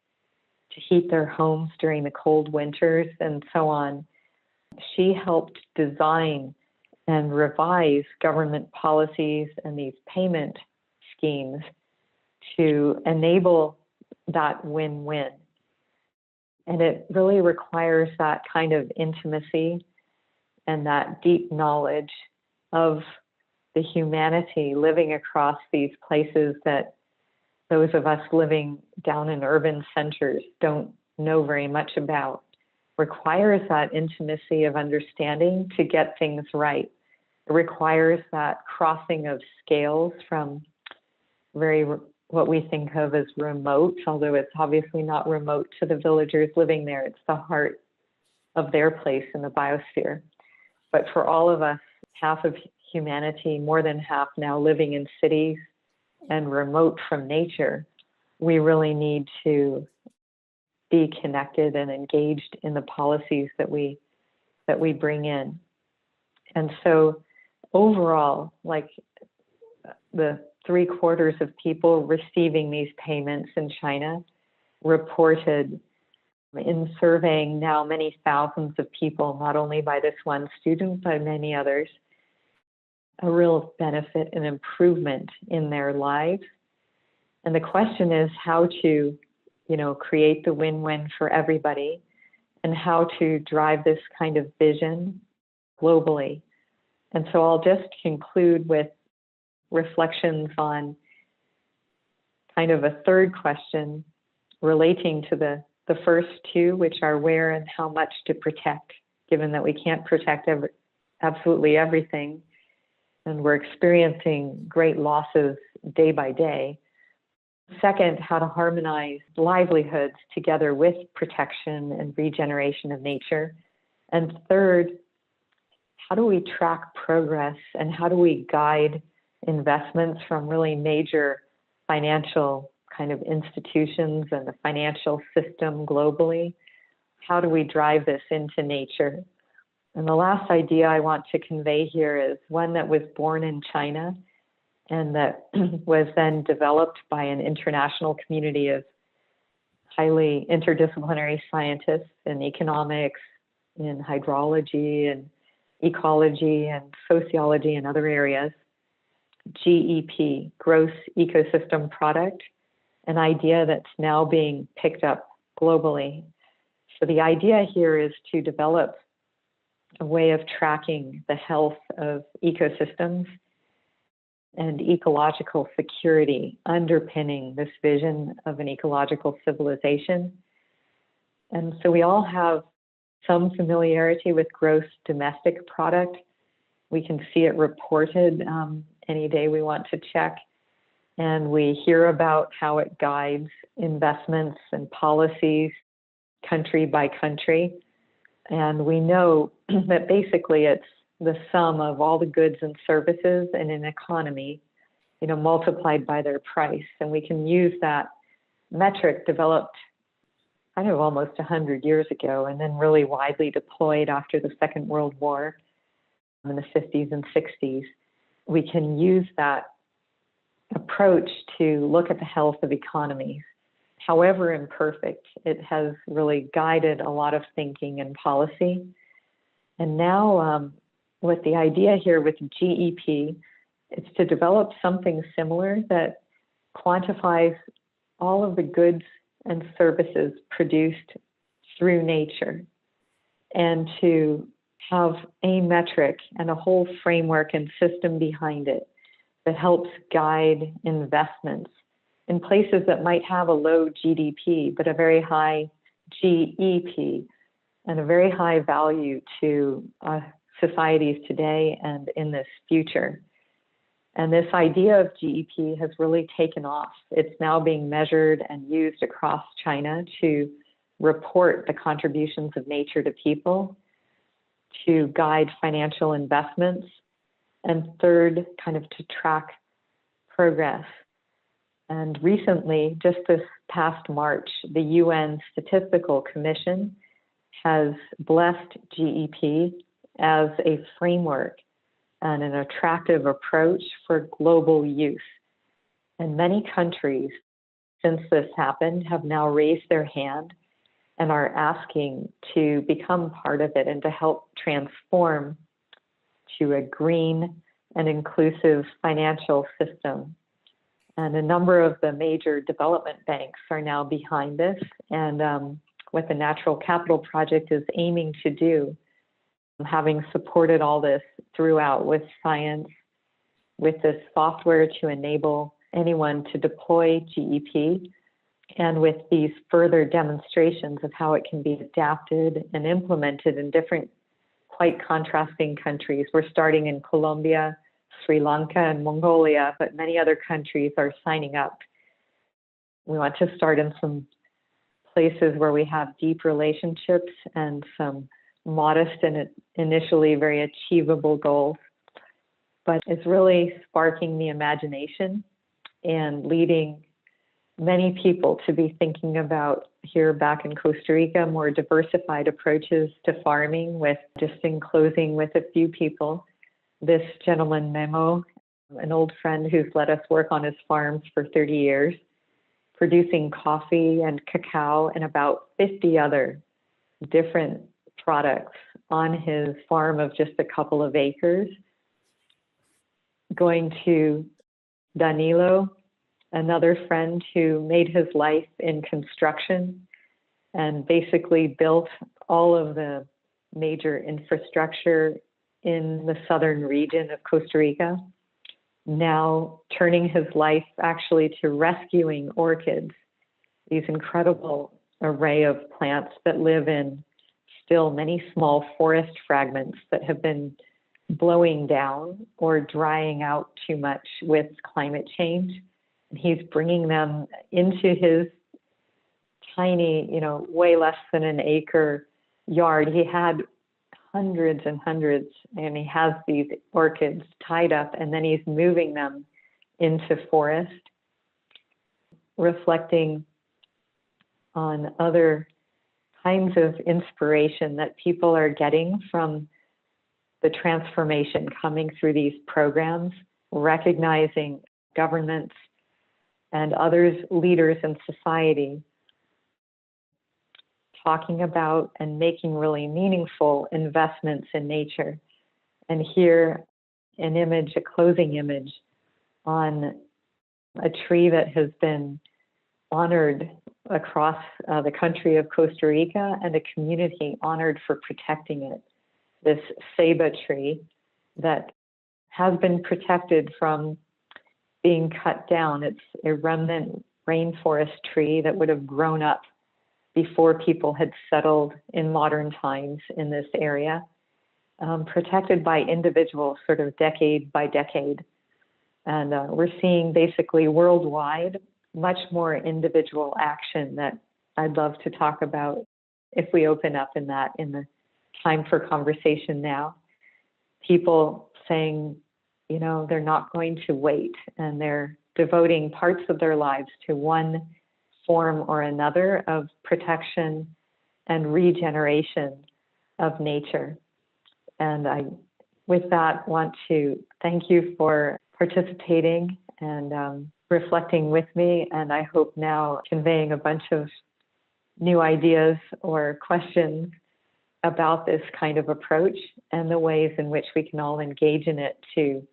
to heat their homes during the cold winters, and so on. She helped design and revise government policies and these payment schemes to enable that win-win. And it really requires that kind of intimacy and that deep knowledge of the humanity living across these places that those of us living down in urban centers don't know very much about. Requires that intimacy of understanding to get things right. It requires that crossing of scales from what we think of as remote, although it's obviously not remote to the villagers living there. It's the heart of their place in the biosphere. But for all of us, half of humanity, more than half now living in cities and remote from nature, we really need to be connected and engaged in the policies that we bring in. And so overall, like the 3/4 of people receiving these payments in China reported in surveying now many thousands of people, not only by this one student, but many others, a real benefit and improvement in their lives. And the question is how to, create the win-win for everybody, and how to drive this kind of vision globally. And so I'll just conclude with reflections on kind of a third question relating to the first two, which are where and how much to protect, given that we can't protect absolutely everything, and we're experiencing great losses day by day. Second, how to harmonize livelihoods together with protection and regeneration of nature. And third, how do we track progress and how do we guide investments from really major financial kind of institutions and the financial system globally? How do we drive this into nature? And the last idea I want to convey here is one that was born in China and that was then developed by an international community of highly interdisciplinary scientists in economics, in hydrology and ecology and sociology and other areas. GEP, Gross Ecosystem Product, an idea that's now being picked up globally. So the idea here is to develop a way of tracking the health of ecosystems and ecological security underpinning this vision of an ecological civilization. And so we all have some familiarity with gross domestic product. We can see it reported any day we want to check. And we hear about how it guides investments and policies country by country. And we know that basically it's the sum of all the goods and services in an economy, multiplied by their price. And we can use that metric developed kind of almost 100 years ago and then really widely deployed after the Second World War in the 50s and 60s. We can use that approach to look at the health of economies. However imperfect, it has really guided a lot of thinking and policy. And now with the idea here with GEP, it's to develop something similar that quantifies all of the goods and services produced through nature, and to have a metric and a whole framework and system behind it that helps guide investments in places that might have a low GDP, but a very high GEP and a very high value to societies today and in this future. And this idea of GEP has really taken off. It's now being measured and used across China to report the contributions of nature to people, to guide financial investments, and third, kind of to track progress. And recently, just this past March, the UN Statistical Commission has blessed GEP as a framework and an attractive approach for global use. And many countries, since this happened, have now raised their hand and are asking to become part of it and to help transform to a green and inclusive financial system. And a number of the major development banks are now behind this, and what the Natural Capital Project is aiming to do, having supported all this throughout with science, with this software to enable anyone to deploy GEP, and with these further demonstrations of how it can be adapted and implemented in different, quite contrasting countries. We're starting in Colombia, Sri Lanka, and Mongolia, but many other countries are signing up. We want to start in some places where we have deep relationships and some modest and initially very achievable goals, but it's really sparking the imagination and leading many people to be thinking about, here back in Costa Rica, more diversified approaches to farming, with just in closing with a few people. This gentleman, Memo, an old friend who's let us work on his farms for 30 years, producing coffee and cacao and about 50 other different products on his farm of just a couple of acres. Going to Danilo, another friend who made his life in construction and basically built all of the major infrastructure in the southern region of Costa Rica, now turning his life actually to rescuing orchids, these incredible array of plants that live in still many small forest fragments that have been blowing down or drying out too much with climate change. And he's bringing them into his tiny, way less than an acre yard. He had hundreds and hundreds, and he has these orchids tied up, and then he's moving them into forest, reflecting on other kinds of inspiration that people are getting from the transformation coming through these programs, recognizing governments and others, leaders in society, talking about and making really meaningful investments in nature. And here, an image, a closing image on a tree that has been honored across the country of Costa Rica, and a community honored for protecting it. This ceiba tree that has been protected from being cut down. It's a remnant rainforest tree that would have grown up before people had settled in modern times in this area, protected by individuals sort of decade by decade. And we're seeing basically worldwide much more individual action that I'd love to talk about if we open up in the time for conversation now. People saying, they're not going to wait, and they're devoting parts of their lives to one form or another of protection and regeneration of nature. And I, with that, want to thank you for participating and reflecting with me, and I hope now conveying a bunch of new ideas or questions about this kind of approach and the ways in which we can all engage in it to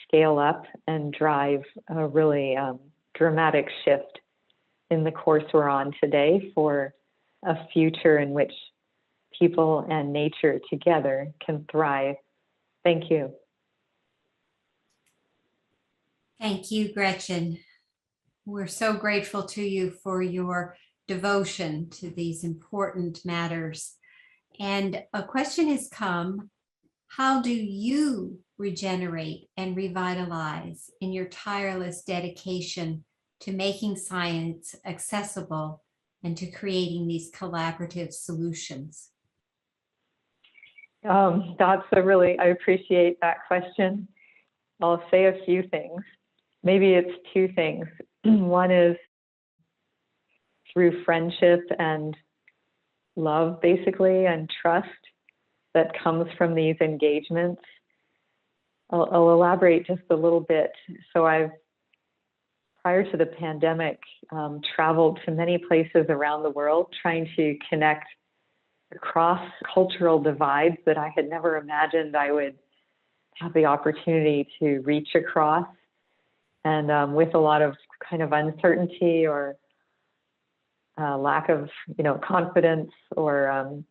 scale up and drive a really dramatic shift in the course we're on today for a future in which people and nature together can thrive. Thank you. Thank you, Gretchen. We're so grateful to you for your devotion to these important matters. And a question has come: how do you regenerate, and revitalize in your tireless dedication to making science accessible and to creating these collaborative solutions? I appreciate that question. I'll say a few things. Maybe it's two things. One is through friendship and love, basically, and trust that comes from these engagements. I'll elaborate just a little bit. So prior to the pandemic, traveled to many places around the world trying to connect across cultural divides that I had never imagined I would have the opportunity to reach across. And with a lot of kind of uncertainty or lack of, confidence or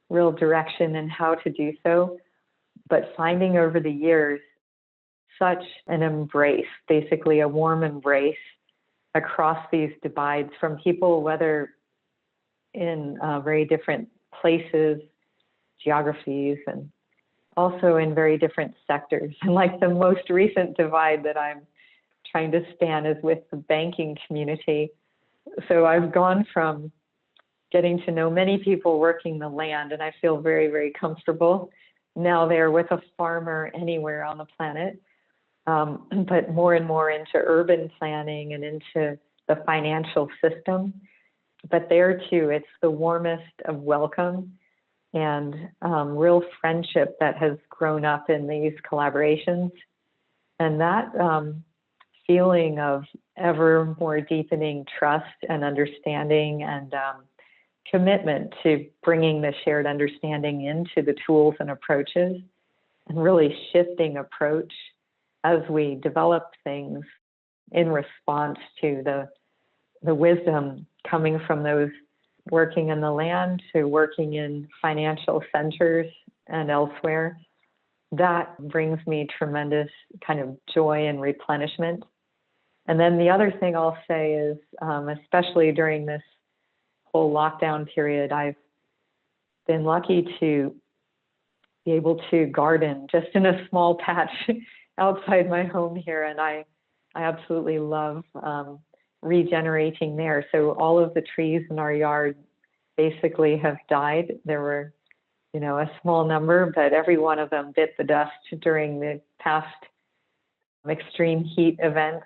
real direction in how to do so. But finding over the years such an embrace, basically a warm embrace across these divides from people, whether in very different places, geographies, and also in very different sectors. And like the most recent divide that I'm trying to span is with the banking community. So I've gone from getting to know many people working the land, and I feel very, very comfortable now there with a farmer anywhere on the planet, but more and more into urban planning and into the financial system. But there too, it's the warmest of welcome and real friendship that has grown up in these collaborations. And that feeling of ever more deepening trust and understanding and commitment to bringing the shared understanding into the tools and approaches, and really shifting approach as we develop things in response to the wisdom coming from those working in the land to working in financial centers and elsewhere. That brings me tremendous kind of joy and replenishment. And then the other thing I'll say is, especially during this whole lockdown period, I've been lucky to be able to garden just in a small patch outside my home here. And I absolutely love regenerating there. So all of the trees in our yard basically have died. There were, a small number, but every one of them bit the dust during the past extreme heat events,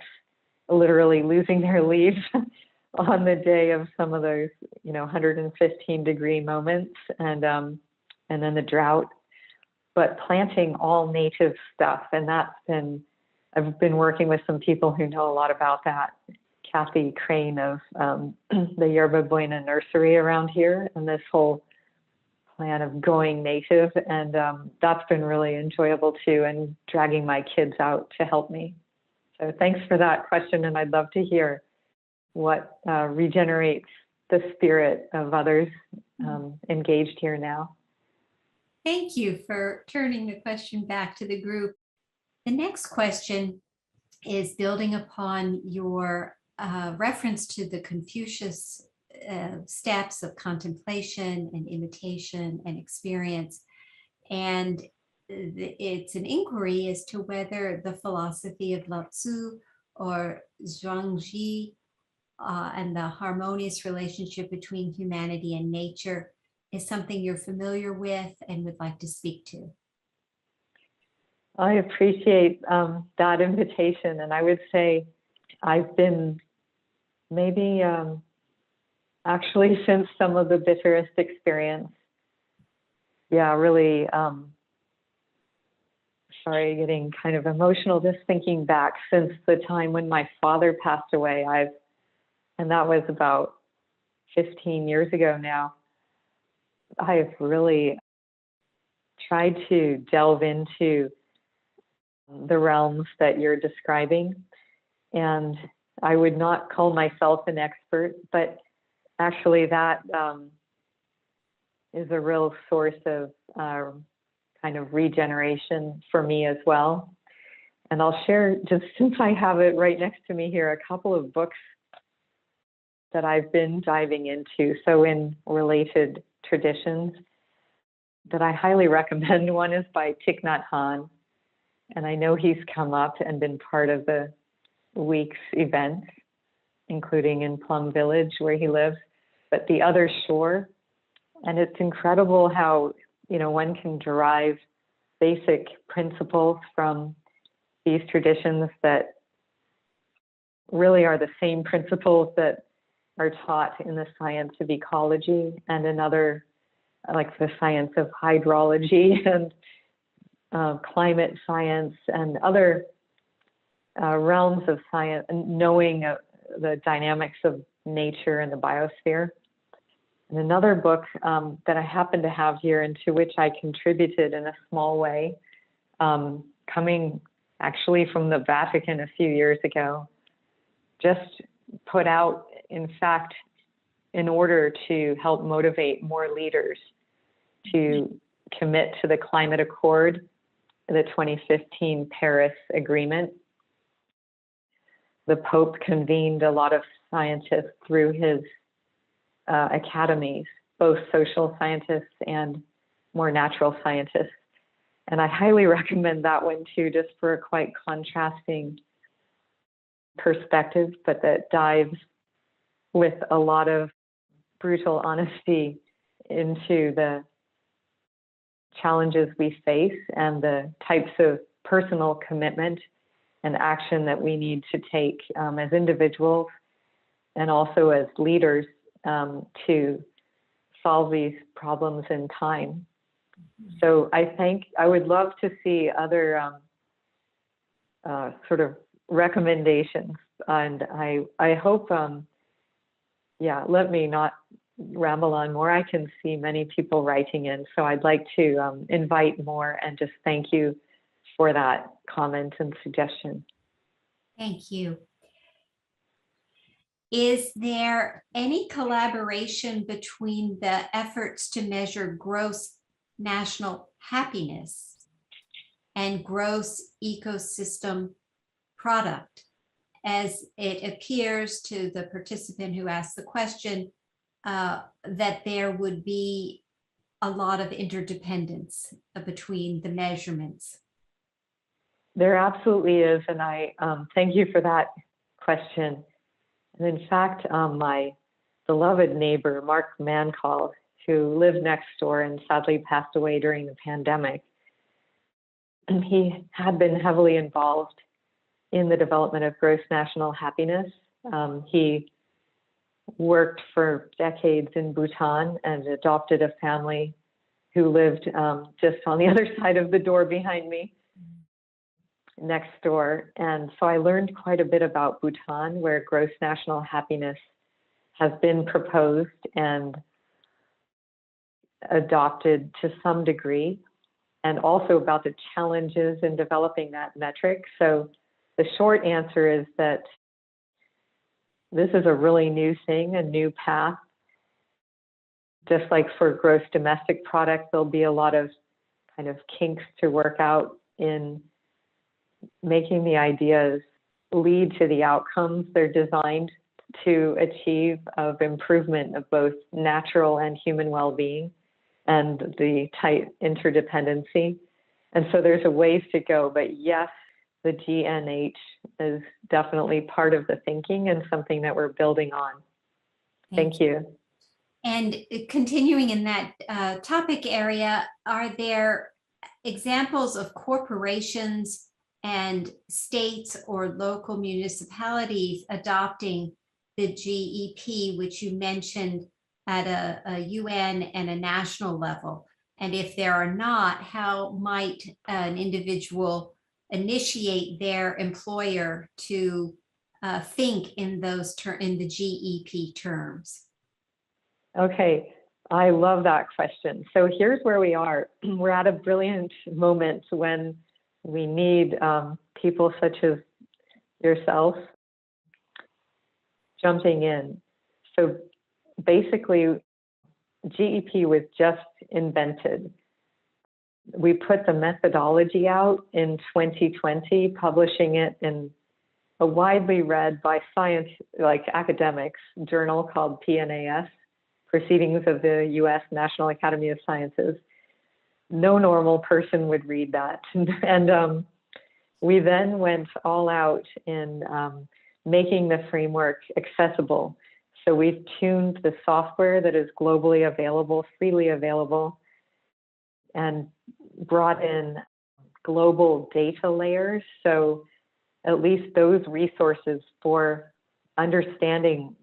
literally losing their leaves on the day of some of those, 115-degree moments, and then the drought. But planting all native stuff, and I've been working with some people who know a lot about that. Kathy Crane of the Yerba Buena Nursery around here, and this whole plan of going native, and that's been really enjoyable too, and dragging my kids out to help me. So thanks for that question, and I'd love to hear what regenerates the spirit of others engaged here now. Thank you for turning the question back to the group. The next question is building upon your reference to the Confucius steps of contemplation and imitation and experience. And it's an inquiry as to whether the philosophy of Lao Tzu or Zhuangzi and the harmonious relationship between humanity and nature is something you're familiar with and would like to speak to. I appreciate that invitation. And I would say I've been maybe actually since some of the bitterest experience. Yeah, really, getting kind of emotional just thinking back since the time when my father passed away. And that was about 15 years ago now. I've really tried to delve into the realms that you're describing. And I would not call myself an expert, but actually that is a real source of kind of regeneration for me as well. And I'll share, just since I have it right next to me here, a couple of books that I've been diving into. So in related traditions that I highly recommend. One is by Thich Nhat Hanh, And I know he's come up and been part of the week's events, including in Plum Village where he lives, but the other shore. And it's incredible how, one can derive basic principles from these traditions that really are the same principles that are taught in the science of ecology and another, like the science of hydrology and climate science and other realms of science, and knowing the dynamics of nature and the biosphere. And another book that I happen to have here and to which I contributed in a small way, coming actually from the Vatican a few years ago, just put out, in fact, in order to help motivate more leaders to commit to the climate accord, the 2015 Paris Agreement. The Pope convened a lot of scientists through his academies, both social scientists and more natural scientists. And I highly recommend that one too, just for a quite contrasting perspective, but that dives with a lot of brutal honesty into the challenges we face and the types of personal commitment and action that we need to take as individuals and also as leaders to solve these problems in time. So I would love to see other sort of recommendations, and I hope, let me not ramble on more. I can see many people writing in, so I'd like to invite more and just thank you for that comment and suggestion. Thank you. Is there any collaboration between the efforts to measure gross national happiness and gross ecosystem product, as it appears to the participant who asked the question that there would be a lot of interdependence between the measurements? There absolutely is, and I thank you for that question. And in fact, my beloved neighbor, Mark Mancall, who lived next door and sadly passed away during the pandemic, and he had been heavily involved in the development of gross national happiness. He worked for decades in Bhutan and adopted a family who lived just on the other side of the door behind me, next door. And so I learned quite a bit about Bhutan, where gross national happiness has been proposed and adopted to some degree, and also about the challenges in developing that metric. So the short answer is that this is a really new thing, a new path. Just like for gross domestic product, there'll be a lot of kind of kinks to work out in making the ideas lead to the outcomes they're designed to achieve, of improvement of both natural and human well-being and the tight interdependency. And so there's a ways to go, but yes, the GNH is definitely part of the thinking and something that we're building on. Thank you. And continuing in that topic area, are there examples of corporations and states or local municipalities adopting the GEP, which you mentioned at a UN and a national level? And if there are not, how might an individual initiate their employer to think in in the GEP terms? Okay, I love that question. So here's where we are. We're at a brilliant moment when we need people such as yourself jumping in. So basically, GEP was just invented. We put the methodology out in 2020, publishing it in a widely read by science, like academics, journal called PNAS, Proceedings of the U.S. National Academy of Sciences. No normal person would read that. And we then went all out in making the framework accessible. So we've tuned the software that is globally available, freely available, and brought in global data layers. So at least those resources for understanding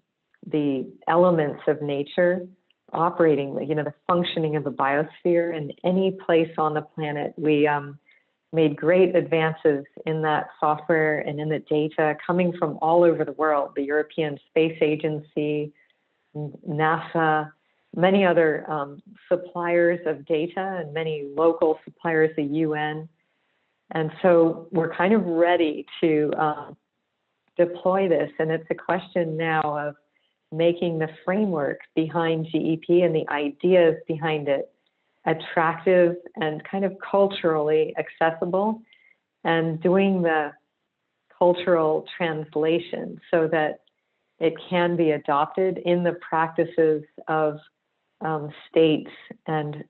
the elements of nature operating, the functioning of the biosphere in any place on the planet. We made great advances in that software and in the data coming from all over the world, the European Space Agency, NASA, many other suppliers of data, and many local suppliers, the UN. And so we're kind of ready to deploy this. And it's a question now of making the framework behind GEP and the ideas behind it attractive and kind of culturally accessible, and doing the cultural translation so that it can be adopted in the practices of states and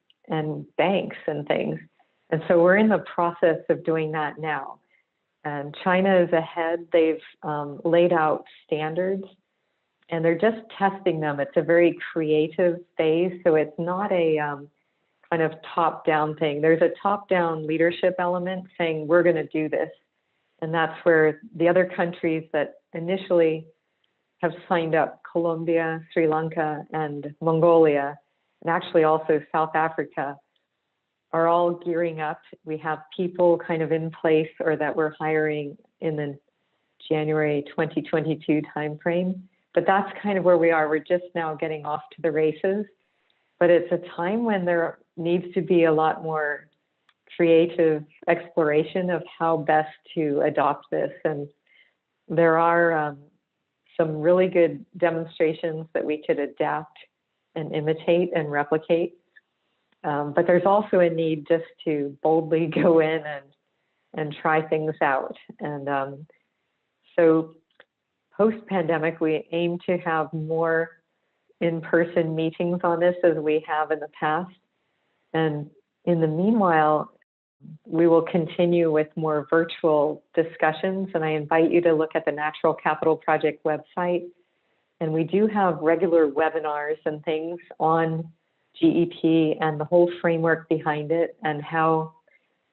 banks and things. And so we're in the process of doing that now. And China is ahead. They've laid out standards and they're just testing them. It's a very creative phase. So it's not a kind of top-down thing. There's a top-down leadership element saying, we're going to do this. And that's where the other countries that initially have signed up, Colombia, Sri Lanka, and Mongolia, and actually also South Africa, are all gearing up. We have people kind of in place or that we're hiring in the January 2022 timeframe. But that's kind of where we are. We're just now getting off to the races. But it's a time when there needs to be a lot more creative exploration of how best to adopt this. And there are some really good demonstrations that we could adapt and imitate and replicate. But there's also a need just to boldly go in and try things out. And so post-pandemic, we aim to have more in-person meetings on this as we have in the past. And in the meanwhile, we will continue with more virtual discussions. And I invite you to look at the Natural Capital Project website. And we do have regular webinars and things on GEP and the whole framework behind it and how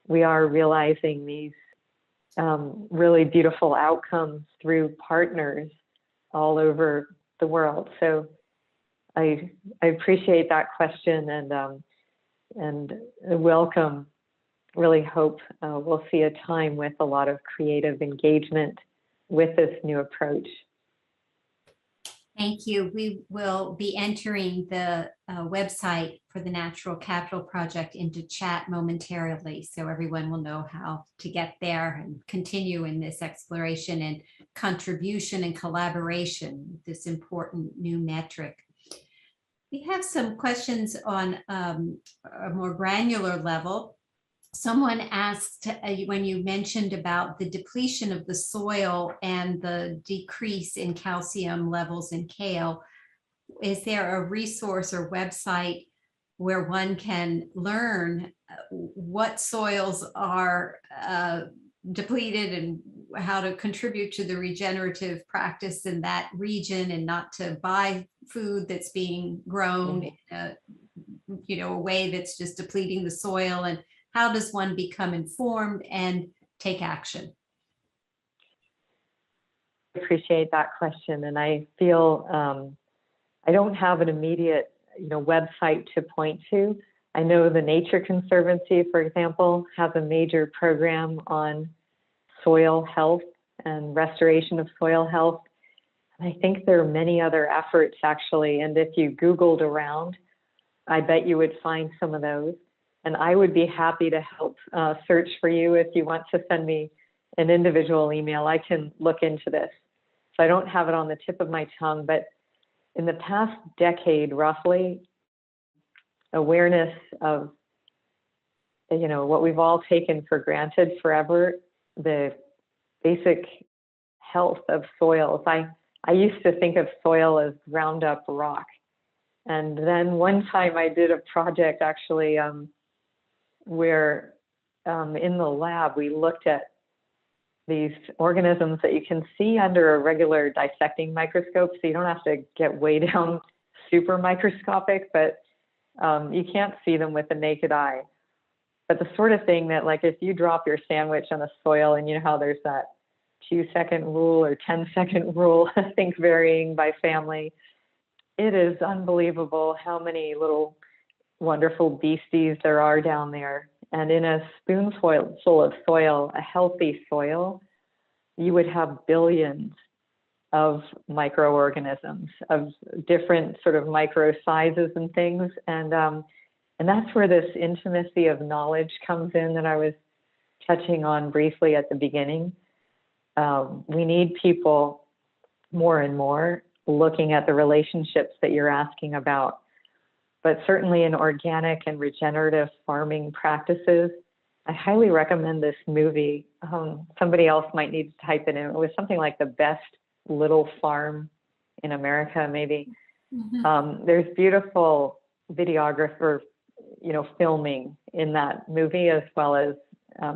we are realizing these really beautiful outcomes through partners all over the world. So I appreciate that question and welcome. Really hope we'll see a time with a lot of creative engagement with this new approach. Thank you. We will be entering the website for the Natural Capital Project into chat momentarily, so everyone will know how to get there and continue in this exploration and contribution and collaboration with this important new metric. We have some questions on a more granular level. Someone asked when you mentioned about the depletion of the soil and the decrease in calcium levels in kale, is there a resource or website where one can learn what soils are depleted and how to contribute to the regenerative practice in that region, and not to buy food that's being grown in a way that's just depleting the soil? And how does one become informed and take action? I appreciate that question. And I feel I don't have an immediate website to point to. I know the Nature Conservancy, for example, has a major program on soil health and restoration of soil health. And I think there are many other efforts actually. And if you Googled around, I bet you would find some of those. And I would be happy to help search for you. If you want to send me an individual email, I can look into this. So I don't have it on the tip of my tongue, but in the past decade, roughly, awareness of what we've all taken for granted forever, the basic health of soils. I used to think of soil as ground up rock. And then one time I did a project actually where in the lab we looked at these organisms that you can see under a regular dissecting microscope, so you don't have to get way down super microscopic, but you can't see them with the naked eye. But the sort of thing that, like, if you drop your sandwich on the soil, and you know how there's that 2-second rule or 10-second rule, I think varying by family, it is unbelievable how many little wonderful beasties there are down there. And in a spoonful of soil, a healthy soil, you would have billions of microorganisms of different sort of micro sizes and things. And that's where this intimacy of knowledge comes in that I was touching on briefly at the beginning. We need people more and more looking at the relationships that you're asking about. But certainly in organic and regenerative farming practices, I highly recommend this movie. Somebody else might need to type it in. It was something like The Best Little Farm in America, maybe. Mhm. There's beautiful videographer, filming in that movie, as well as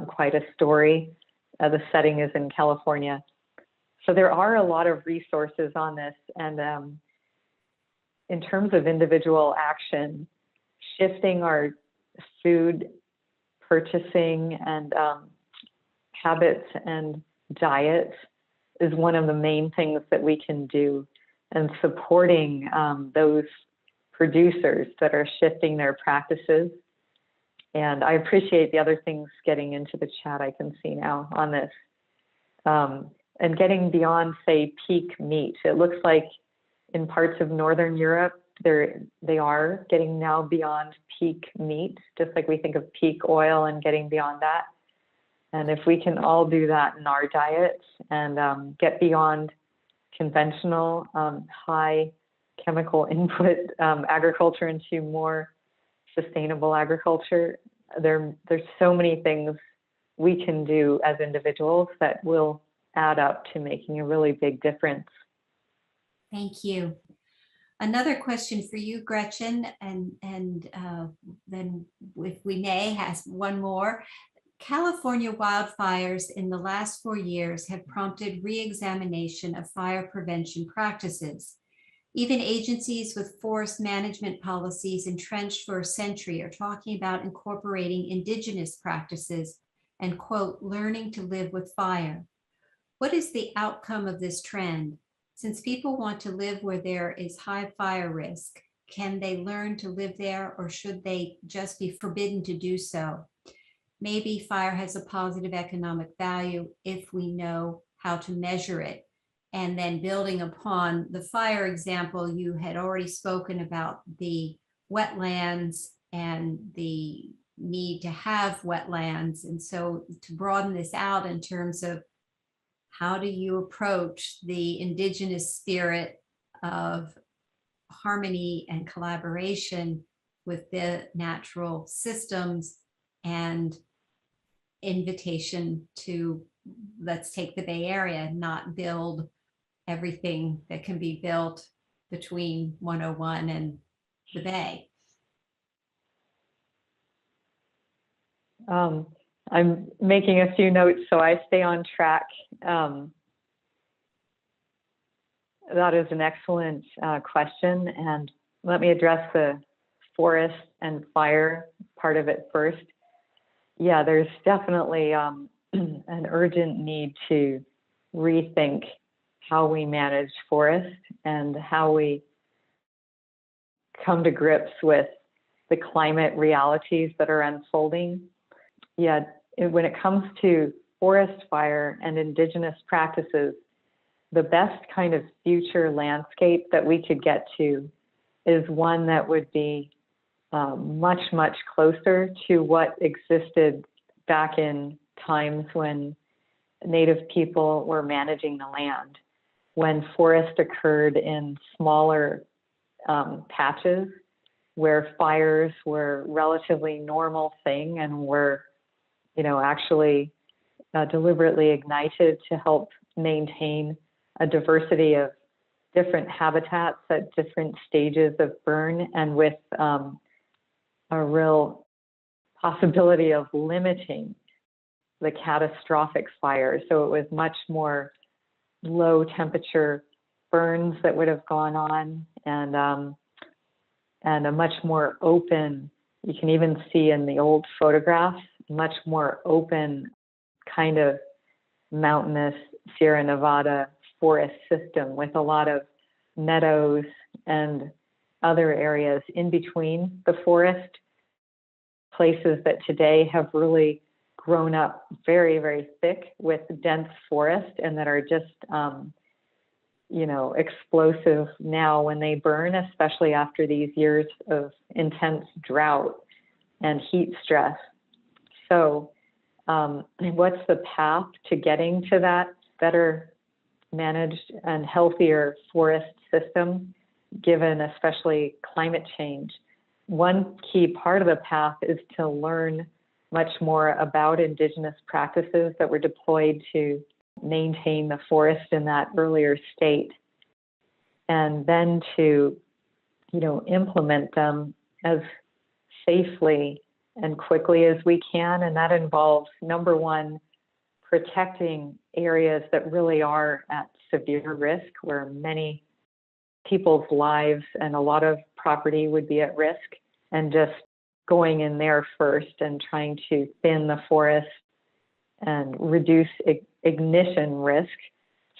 quite a story. The setting is in California. So there are a lot of resources on this. And in terms of individual action, shifting our food purchasing and habits and diet is one of the main things that we can do, and supporting those producers that are shifting their practices. And I appreciate the other things getting into the chat I can see now on this. And getting beyond, say, peak meat. It looks like in parts of Northern Europe, they are getting now beyond peak meat, just like we think of peak oil and getting beyond that. And if we can all do that in our diets and get beyond conventional high chemical input agriculture into more sustainable agriculture, there's so many things we can do as individuals that will add up to making a really big difference. Thank you. Another question for you, Gretchen, and then, if we may, has one more. California wildfires in the last 4 years have prompted re-examination of fire prevention practices. Even agencies with forest management policies entrenched for a century are talking about incorporating indigenous practices and, quote, learning to live with fire. What is the outcome of this trend? Since people want to live where there is high fire risk, can they learn to live there, or should they just be forbidden to do so? Maybe fire has a positive economic value if we know how to measure it. And then, building upon the fire example, you had already spoken about the wetlands and the need to have wetlands. And so, to broaden this out in terms of how do you approach the indigenous spirit of harmony and collaboration with the natural systems, and invitation to, let's take the Bay Area, not build everything that can be built between 101 and the Bay. I'm making a few notes so I stay on track. That is an excellent question, and let me address the forest and fire part of it first. Yeah, there's definitely an urgent need to rethink how we manage forest and how we come to grips with the climate realities that are unfolding. Yeah, when it comes to forest fire and indigenous practices, the best kind of future landscape that we could get to is one that would be much, much closer to what existed back in times when Native people were managing the land, when forest occurred in smaller patches where fires were relatively normal thing and were, actually deliberately ignited to help maintain a diversity of different habitats at different stages of burn, and with a real possibility of limiting the catastrophic fires. So it was much more low temperature burns that would have gone on, and a much more open, you can even see in the old photographs, much more open kind of mountainous Sierra Nevada forest system with a lot of meadows and other areas in between the forest, places that today have really grown up very, very thick with dense forest and that are just, explosive now when they burn, especially after these years of intense drought and heat stress. So what's the path to getting to that better managed and healthier forest system, given especially climate change? One key part of the path is to learn much more about indigenous practices that were deployed to maintain the forest in that earlier state, and then to, implement them as safely and quickly as we can. And that involves, number one, protecting areas that really are at severe risk, where many people's lives and a lot of property would be at risk, and just going in there first and trying to thin the forest and reduce ignition risk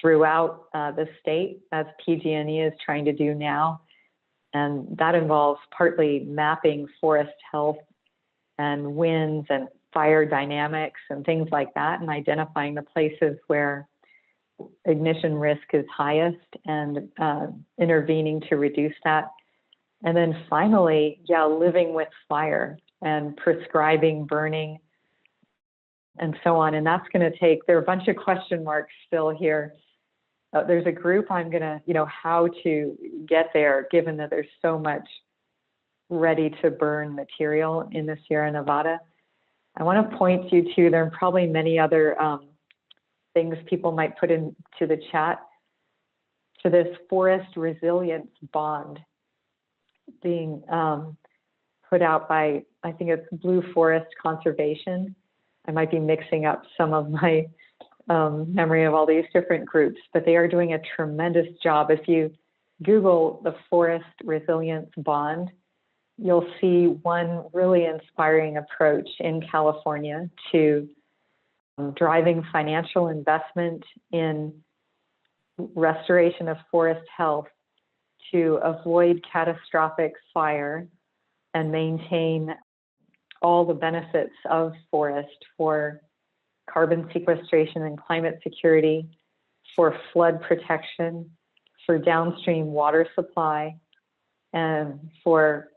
throughout the state, as PG&E is trying to do now. And that involves partly mapping forest health and winds and fire dynamics and things like that, and identifying the places where ignition risk is highest and intervening to reduce that. And then finally, living with fire and prescribing burning and so on. And that's going to take, there are a bunch of question marks still here. There's a group I'm going to, how to get there, given that there's so much ready to burn material in the Sierra Nevada. I want to point you to, there are probably many other things people might put into the chat, to this forest resilience bond being put out by, I think it's Blue Forest Conservation. I might be mixing up some of my memory of all these different groups, but they are doing a tremendous job. If you Google the Forest Resilience Bond, you'll see one really inspiring approach in California to driving financial investment in restoration of forest health to avoid catastrophic fire and maintain all the benefits of forest for carbon sequestration and climate security, for flood protection, for downstream water supply, and for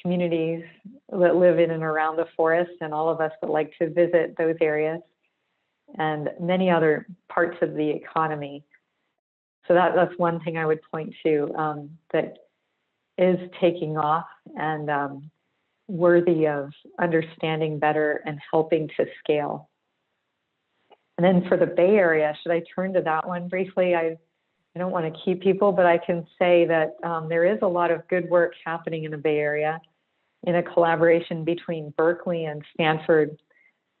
communities that live in and around the forest, and all of us that like to visit those areas, and many other parts of the economy. So that's one thing I would point to that is taking off and worthy of understanding better and helping to scale. And then for the Bay Area, should I turn to that one briefly? I don't want to keep people, but I can say that there is a lot of good work happening in the Bay Area in a collaboration between Berkeley and Stanford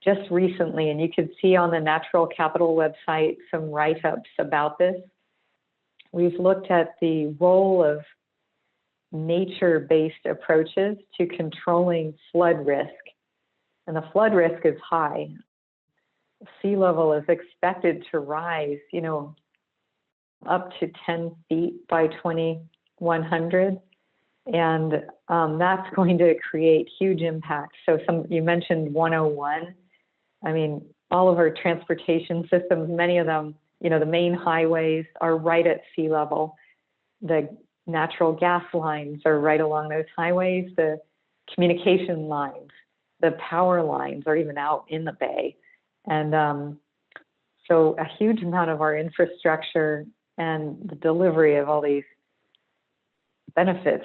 just recently. And you could see on the Natural Capital website some write-ups about this. We've looked at the role of nature-based approaches to controlling flood risk. And the flood risk is high. Sea level is expected to rise, up to 10 feet by 2100. And that's going to create huge impacts. So you mentioned 101. I mean, all of our transportation systems, many of them, the main highways are right at sea level. The natural gas lines are right along those highways. The communication lines, the power lines are even out in the bay. And so a huge amount of our infrastructure and the delivery of all these benefits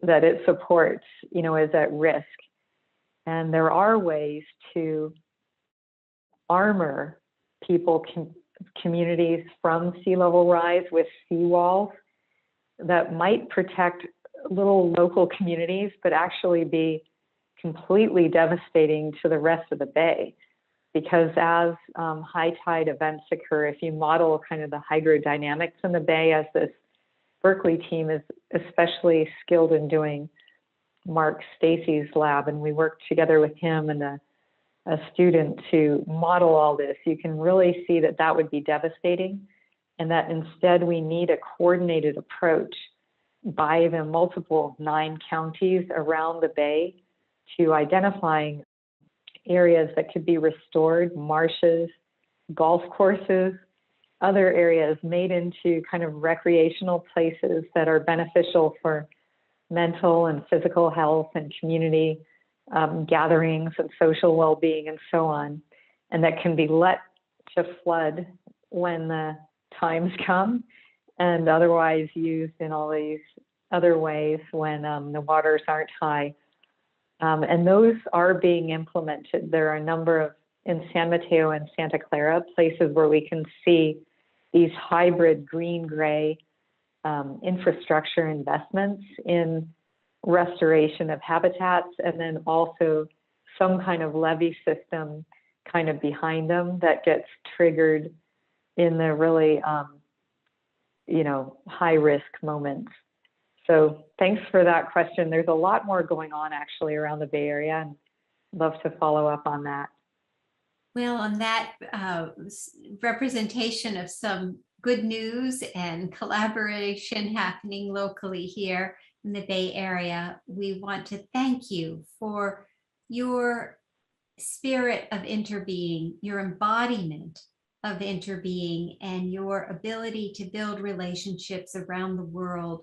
that it supports, is at risk. And there are ways to armor people, communities from sea level rise with seawalls that might protect little local communities, but actually be completely devastating to the rest of the bay. because as high tide events occur, if you model kind of the hydrodynamics in the bay, as this Berkeley team is especially skilled in doing, Mark Stacy's lab, and we worked together with him and a student to model all this, you can really see that that would be devastating, and that instead we need a coordinated approach by the multiple 9 counties around the bay to identifying areas that could be restored, marshes, golf courses, other areas made into kind of recreational places that are beneficial for mental and physical health and community gatherings and social well-being and so on, and that can be let to flood when the times come, and otherwise used in all these other ways when the waters aren't high. And those are being implemented. There are a number of, in San Mateo and Santa Clara, places where we can see these hybrid green-gray infrastructure investments in restoration of habitats, and then also some kind of levee system kind of behind them that gets triggered in the really, high-risk moments. So thanks for that question. There's a lot more going on actually around the Bay Area, and love to follow up on that. Well, on that representation of some good news and collaboration happening locally here in the Bay Area, we want to thank you for your spirit of interbeing, your embodiment of interbeing, and your ability to build relationships around the world,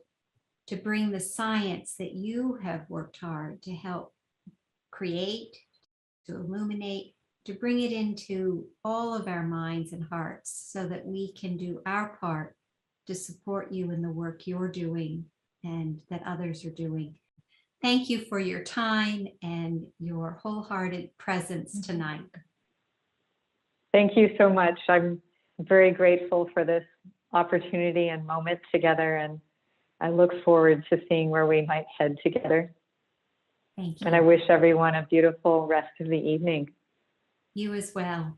to bring the science that you have worked hard to help create, to illuminate, to bring it into all of our minds and hearts so that we can do our part to support you in the work you're doing and that others are doing. Thank you for your time and your wholehearted presence tonight. Thank you so much. I'm very grateful for this opportunity and moment together, and I look forward to seeing where we might head together. Thank you. And I wish everyone a beautiful rest of the evening. You as well.